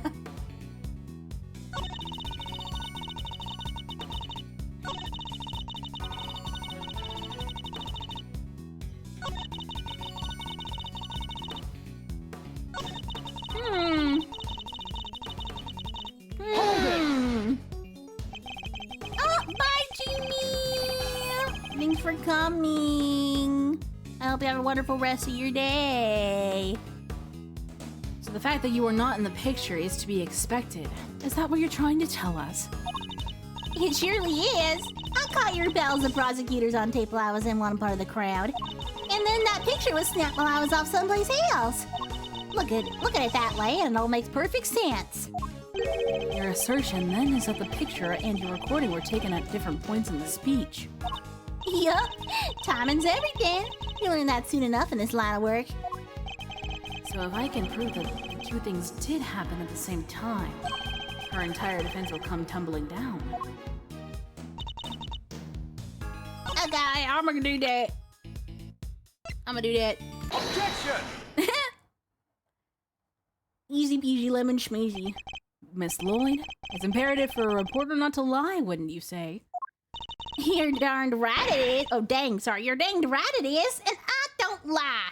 Oh, bye, Jimmy! Thanks for coming. I hope you have a wonderful rest of your day. So the fact that you are not in the picture is to be expected. Is that what you're trying to tell us? It surely is. I caught your pals, the prosecutors, on tape while I was in one part of the crowd. And then that picture was snapped while I was off someplace else. Look at it that way, and it all makes perfect sense. Your assertion then is that the picture and your recording were taken at different points in the speech. Yup, timing's everything. You learn that soon enough in this line of work. So if I can prove that the two things did happen at the same time, her entire defense will come tumbling down. Okay, I'm gonna do that. Objection! Easy peasy lemon schmeezy. Miss Lloyd, it's imperative for a reporter not to lie, wouldn't you say? You're darned right it is. Oh, dang, sorry. You're danged right it is, and I don't lie.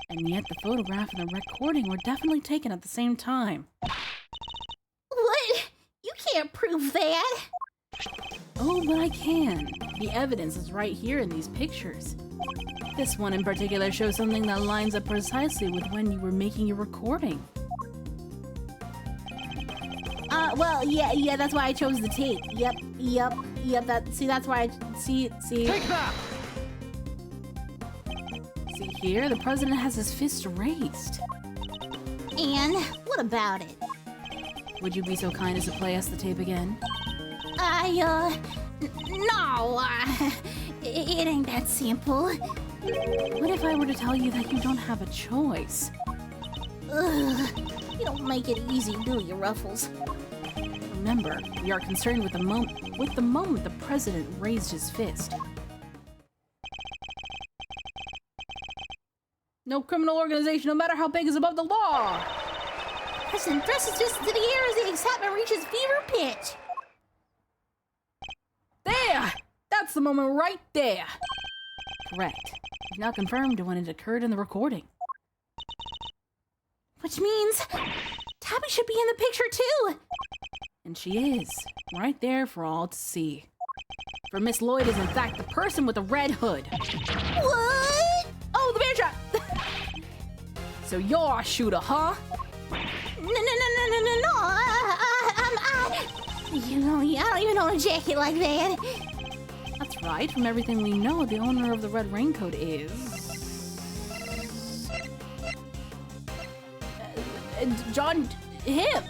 And yet the photograph and the recording were definitely taken at the same time. What? You can't prove that. Oh, but I can. The evidence is right here in these pictures. This one in particular shows something that lines up precisely with when you were making your recording. Well, yeah, that's why I chose the tape. Yep, that's why see. Take that! See here, the president has his fist raised. And what about it? Would you be so kind as to play us the tape again? No, it ain't that simple. What if I were to tell you that you don't have a choice? Ugh, you don't make it easy, do you, Ruffles? Remember, we are concerned with the moment the president raised his fist. No criminal organization, no matter how big, is above the law. President thrusts his fist into the air as the excitement reaches fever pitch. There! That's the moment right there. Correct. We've now confirmed when it occurred in the recording. Which means Tabby should be in the picture too. And she is. Right there for all to see. For Miss Lloyd is in fact the person with the red hood. What? Oh, the bear trap! So you're a shooter, huh? No. You know, I don't even own a jacket like that. That's right. From everything we know, the owner of the red raincoat is... John... him!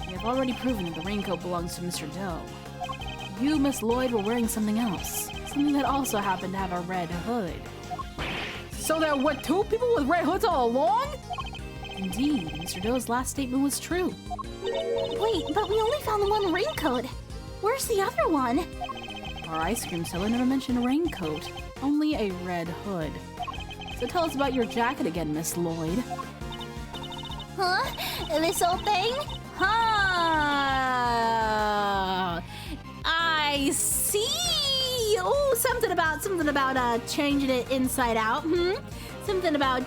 We have already proven that the raincoat belongs to Mr. Doe. You, Miss Lloyd, were wearing something else. Something that also happened to have a red hood. So there were two people with red hoods all along? Indeed, Mr. Doe's last statement was true. Wait, but we only found the one raincoat. Where's the other one? Our ice cream seller never mentioned a raincoat, only a red hood. So tell us about your jacket again, Miss Lloyd. Huh? This old thing? Huh! I see. Oh, something about changing it inside out. Something about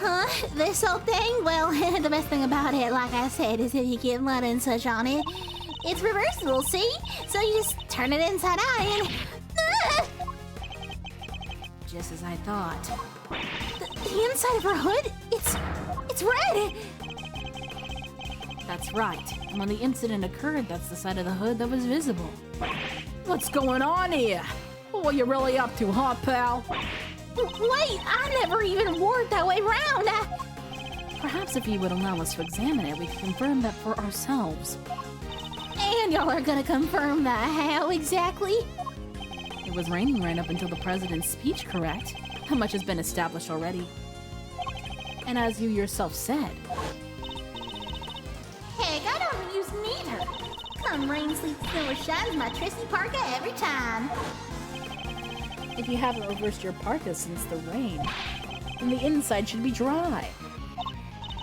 Huh? This old thing? Well, the best thing about it, like I said, is if you get mud and such on it, it's reversible. See? So you just turn it inside out and. Just as I thought. The inside of her hood? It's red. That's right. And when the incident occurred, that's the side of the hood that was visible. What's going on here? What are you really up to, huh, pal? Wait, I never even wore it that way round. Perhaps if you would allow us to examine it, we could confirm that for ourselves. And y'all are gonna confirm that how exactly? It was raining right up until the president's speech, correct? How much has been established already? And as you yourself said... Heck, I don't use neither. Come rain, sleet, snow, or shine, my trusty parka every time. If you haven't reversed your parka since the rain, then the inside should be dry.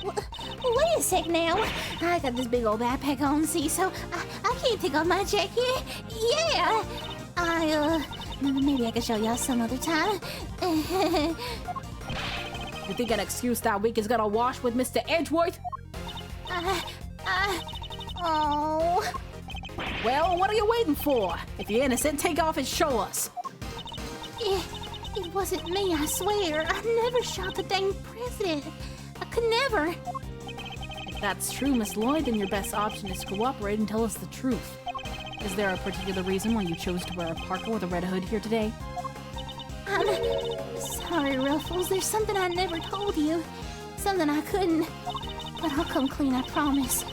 Wait a sec now. I got this big old backpack on, see, so I can't take off my jacket. Yeah. Maybe I can show y'all some other time. You think an excuse that weak is gonna wash with Mr. Edgeworth? Oh. Well, what are you waiting for? If you're innocent, take off and show us. It wasn't me, I swear. I never shot the dang president. I could never. If that's true, Miss Lloyd, then your best option is to cooperate and tell us the truth. Is there a particular reason why you chose to wear a parka with a red hood here today? I'm sorry, Ruffles. There's something I never told you. Something I couldn't. But I'll come clean, I promise.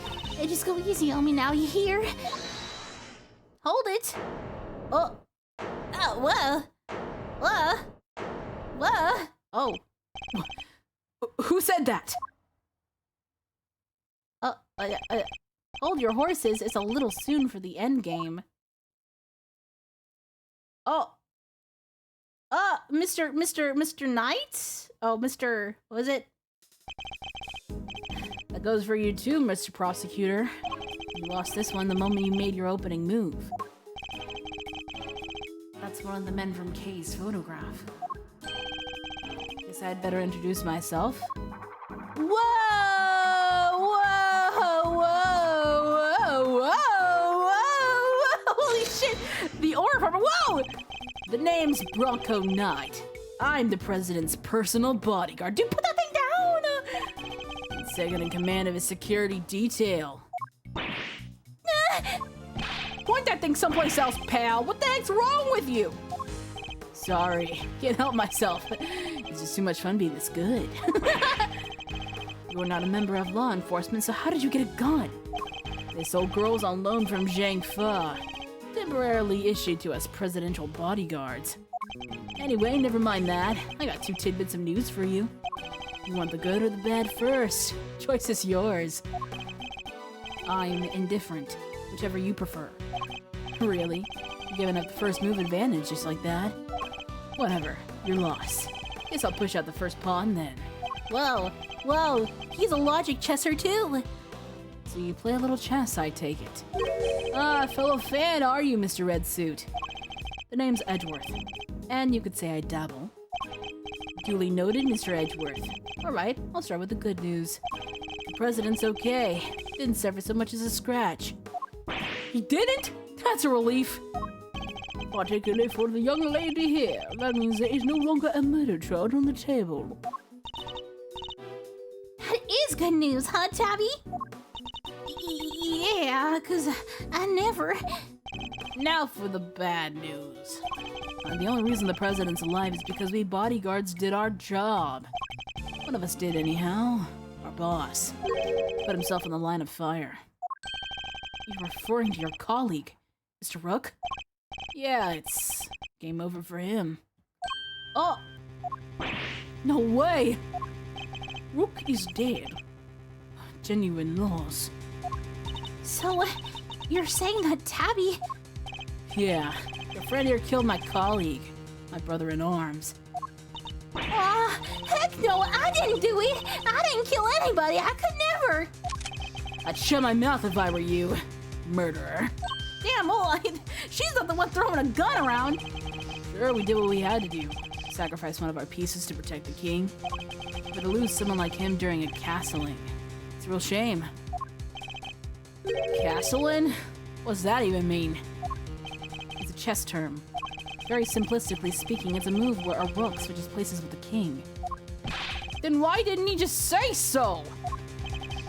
Just go easy on me now, you hear? Hold it. Oh. Oh, whoa. Whoa. Whoa. Oh. Who said that? Hold your horses. It's a little soon for the end game. Oh. Mr. Knight? Oh, Mr. What was it? That goes for you too, Mr. Prosecutor. You lost this one the moment you made your opening move. That's one of the men from Kay's photograph. Guess I'd better introduce myself. Whoa! Whoa! Whoa! Whoa! Whoa! Holy shit! The aura from whoa! The name's Bronco Knight. I'm the president's personal bodyguard. Dude, put that thing down! Second in command of his security detail. Point that thing someplace else, pal. What the heck's wrong with you? Sorry, can't help myself. It's just too much fun being this good. You're not a member of law enforcement, so how did you get a gun? They sold girls on loan from Zhang Fa, temporarily issued to us presidential bodyguards. Anyway, never mind that. I got 2 tidbits of news for you. You want the good or the bad first? Choice is yours. I'm indifferent, whichever you prefer. Really? You're giving up the first move advantage just like that? Whatever, your loss. Guess I'll push out the first pawn then. Whoa, whoa, he's a logic chesser too. So you play a little chess, I take it. Ah, fellow fan, are you, Mr. Red Suit? The name's Edgeworth, and you could say I dabble. Duly noted, Mr. Edgeworth. Alright, I'll start with the good news. The president's okay. Didn't suffer so much as a scratch. He didn't? That's a relief. Particularly for the young lady here. That means there is no longer a murder charge on the table. That is good news, huh, Tabby? Yeah, 'cause I never... Now for the bad news. The only reason the president's alive is because we bodyguards did our job. One of us did anyhow. Our boss. Put himself in the line of fire. You're referring to your colleague, Mr. Rook? Yeah, it's game over for him. Oh! No way! Rook is dead. Genuine loss. So, you're saying that Tabby... Yeah, your friend here killed my colleague, my brother-in-arms. Aw, heck no, I didn't do it! I didn't kill anybody, I could never! I'd shut my mouth if I were you, murderer. Damn, she's not the one throwing a gun around! Sure, we did what we had to do. Sacrifice one of our pieces to protect the king. But to lose someone like him during a castling, it's a real shame. Castling? What's that even mean? It's a chess term. Very simplistically speaking, it's a move where a rook switches places with the king. Then why didn't he just say so?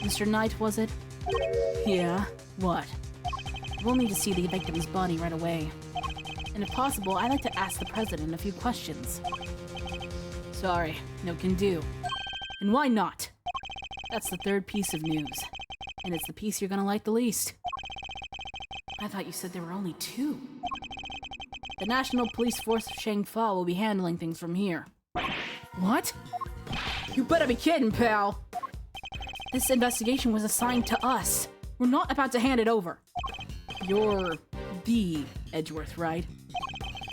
Mr. Knight, was it? Yeah, what? We'll need to see the victim's body right away. And if possible, I'd like to ask the president a few questions. Sorry, no can do. And why not? That's the third piece of news. And it's the piece you're gonna like the least. I thought you said there were only two. The National Police Force of Shangfa will be handling things from here. What? You better be kidding, pal! This investigation was assigned to us. We're not about to hand it over. You're the Edgeworth, right?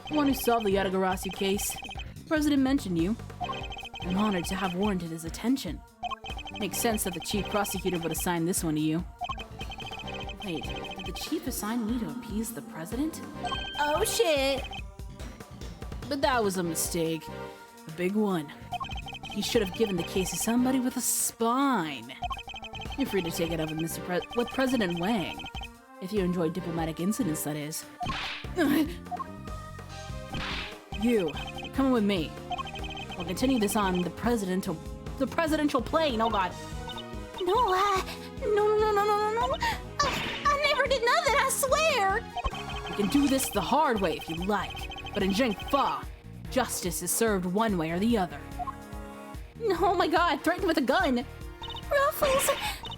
The one who solved the Yatagarasu case. The president mentioned you. I'm honored to have warranted his attention. Makes sense that the chief prosecutor would assign this one to you. Wait, did the chief assign me to appease the president? Oh shit! But that was a mistake. A big one. He should have given the case to somebody with a spine. You're free to take it up with President Wang. If you enjoy diplomatic incidents, that is. You're coming with me. We'll continue this on the presidential plane, oh god. No, no. I never did nothing, I swear! You can do this the hard way if you like, but in Zhengfa, justice is served one way or the other. Oh my god, threatened with a gun! Ruffles!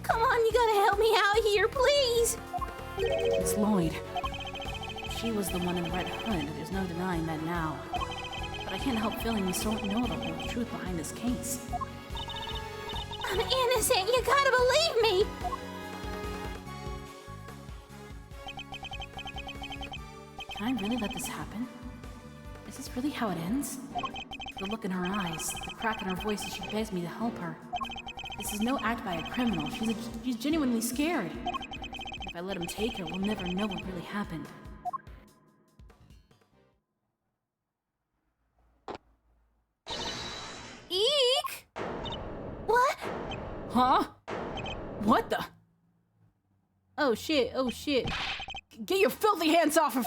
Come on, you gotta help me out here, please! Miss Lloyd. She was the one in the red hood, there's no denying that now. But I can't help feeling we still don't know the whole truth behind this case. I'm innocent, you gotta believe me! Can I really let this happen? Is this really how it ends? The look in her eyes, the crack in her voice as she begs me to help her. This is no act by a criminal. She's genuinely scared. If I let him take her, we'll never know what really happened. Eek! What? Huh? What the? Oh shit, oh shit. Get your filthy hands off of...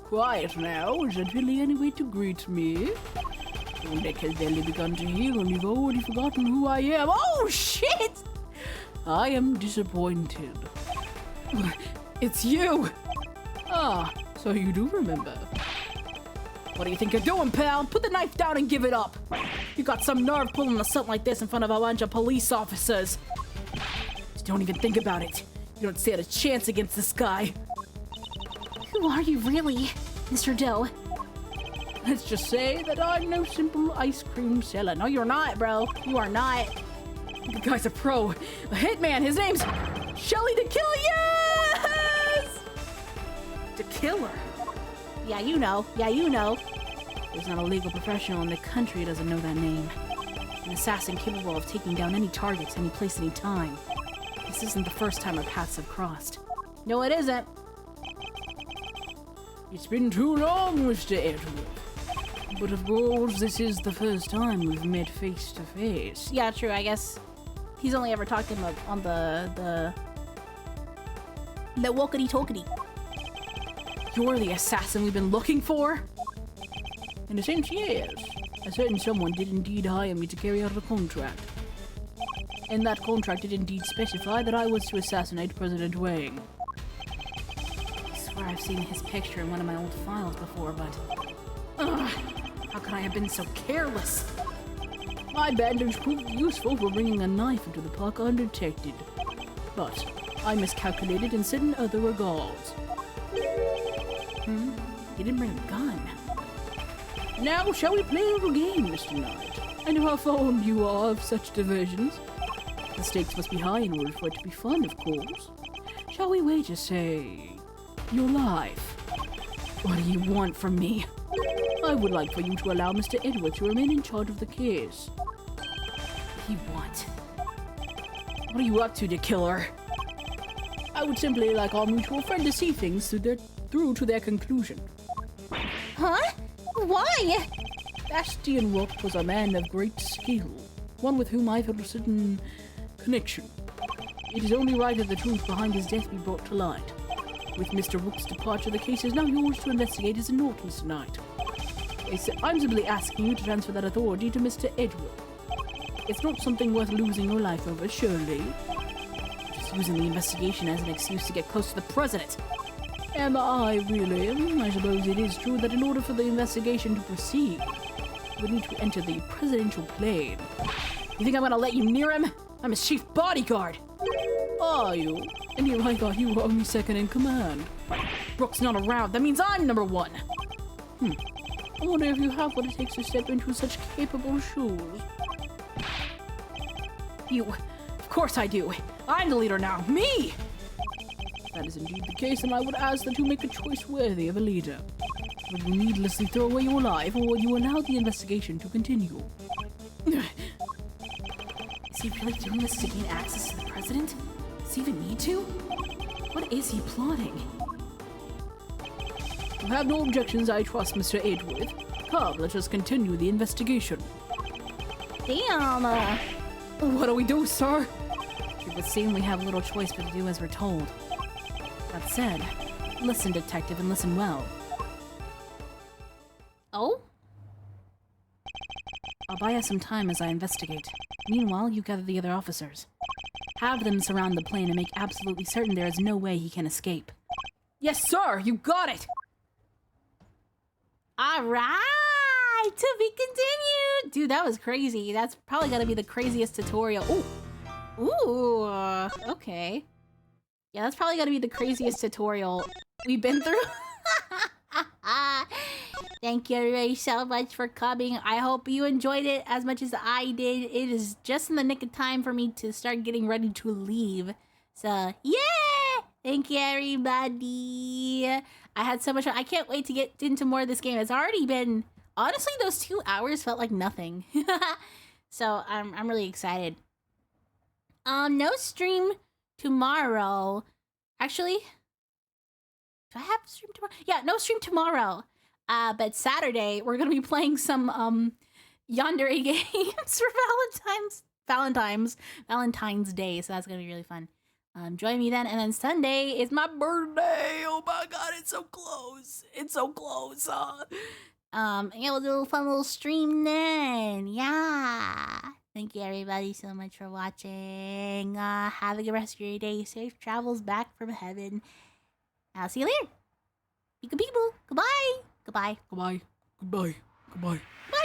Quiet now, is that really any way to greet me? Your neck has barely begun to heal and you've already forgotten who I am. Oh shit! I am disappointed. It's you! Ah, so you do remember. What do you think you're doing, pal? Put the knife down and give it up. You got some nerve pulling a stunt like this in front of a bunch of police officers. Just don't even think about it. You don't stand a chance against this guy. Who are you really, Mr. Doe? Let's just say that I'm no simple ice cream seller. No, you're not, bro. You are not. The guy's a pro. A hitman. His name's Shelly the Killer. Yes! The Killer. Yeah, you know. Yeah, you know. There's not a legal professional in the country who doesn't know that name. An assassin capable of taking down any targets, any place, any time. This isn't the first time our paths have crossed. No, it isn't. It's been too long, Mr. Edward. But of course, this is the first time we've met face to face. Yeah, true. I guess he's only ever talked to him on the walkity-talkity. You're the assassin we've been looking for? In a sense, yes. A certain someone did indeed hire me to carry out a contract. And that contract did indeed specify that I was to assassinate President Wang. I swear I've seen his picture in one of my old files before, but... Ugh, how could I have been so careless? My bandage proved useful for bringing a knife into the park undetected. But I miscalculated in certain other regards. He didn't bring a gun. Now, shall we play a little game, Mr. Knight? I know how fond you are of such diversions. The stakes must be high in order for it to be fun, of course. Shall we wager, say, your life? What do you want from me? I would like for you to allow Mr. Edward to remain in charge of the case. What do you want? What are you up to, killer? I would simply like our mutual friend to see things through to their conclusion. Huh? Why? Bastian Rook was a man of great skill, one with whom I felt a certain connection. It is only right that the truth behind his death be brought to light. With Mr. Rook's departure, the case is now yours to investigate as a note, Mr. Knight. I'm simply asking you to transfer that authority to Mr. Edward. It's not something worth losing your life over, surely. Just using the investigation as an excuse to get close to the president. Am I really? I suppose it is true that in order for the investigation to proceed, we need to enter the presidential plane. You think I'm gonna let you near him? I'm his chief bodyguard. Are you? And here I thought you were only second in command. Brooke's not around. That means I'm number one. I wonder if you have what it takes to step into such capable shoes. You. Of course I do. I'm the leader now. Me! That is indeed the case, and I would ask that you make a choice worthy of a leader. Would you needlessly throw away your life, or would you allow the investigation to continue? Is he really doing this to gain access to the president? Does he even need to? What is he plotting? You have no objections, I trust, Mr. Edgeworth. Come, let us continue the investigation. Damn. What do we do, sir? It would seem we have little choice but to do as we're told. That said, listen, detective, and listen well. Oh? I'll buy us some time as I investigate. Meanwhile, you gather the other officers. Have them surround the plane and make absolutely certain there is no way he can escape. Yes, sir! You got it! Alright! To be continued! Dude, that was crazy. That's probably gonna be the craziest tutorial. Ooh! Ooh! Okay. Yeah, that's probably gonna be the craziest tutorial we've been through. Thank you everybody so much for coming. I hope you enjoyed it as much as I did. It is just in the nick of time for me to start getting ready to leave. So, yeah! Thank you everybody. I had so much fun. I can't wait to get into more of this game. It's already been... Honestly, those 2 hours felt like nothing. So, I'm really excited. No stream tomorrow. Actually... Do I have a stream tomorrow? Yeah, no stream tomorrow. But Saturday, we're gonna be playing some, Yandere games for Valentine's Day, so that's gonna be really fun. Join me then, and then Sunday is my birthday! Oh my god, it's so close! It's so close! Yeah, we'll do a fun little stream then! Yeah! Thank you everybody so much for watching. Have a good rest of your day. Safe travels back from heaven. I'll see you later. Peekaboo. Goodbye. Goodbye. Goodbye. Goodbye. Goodbye. Bye.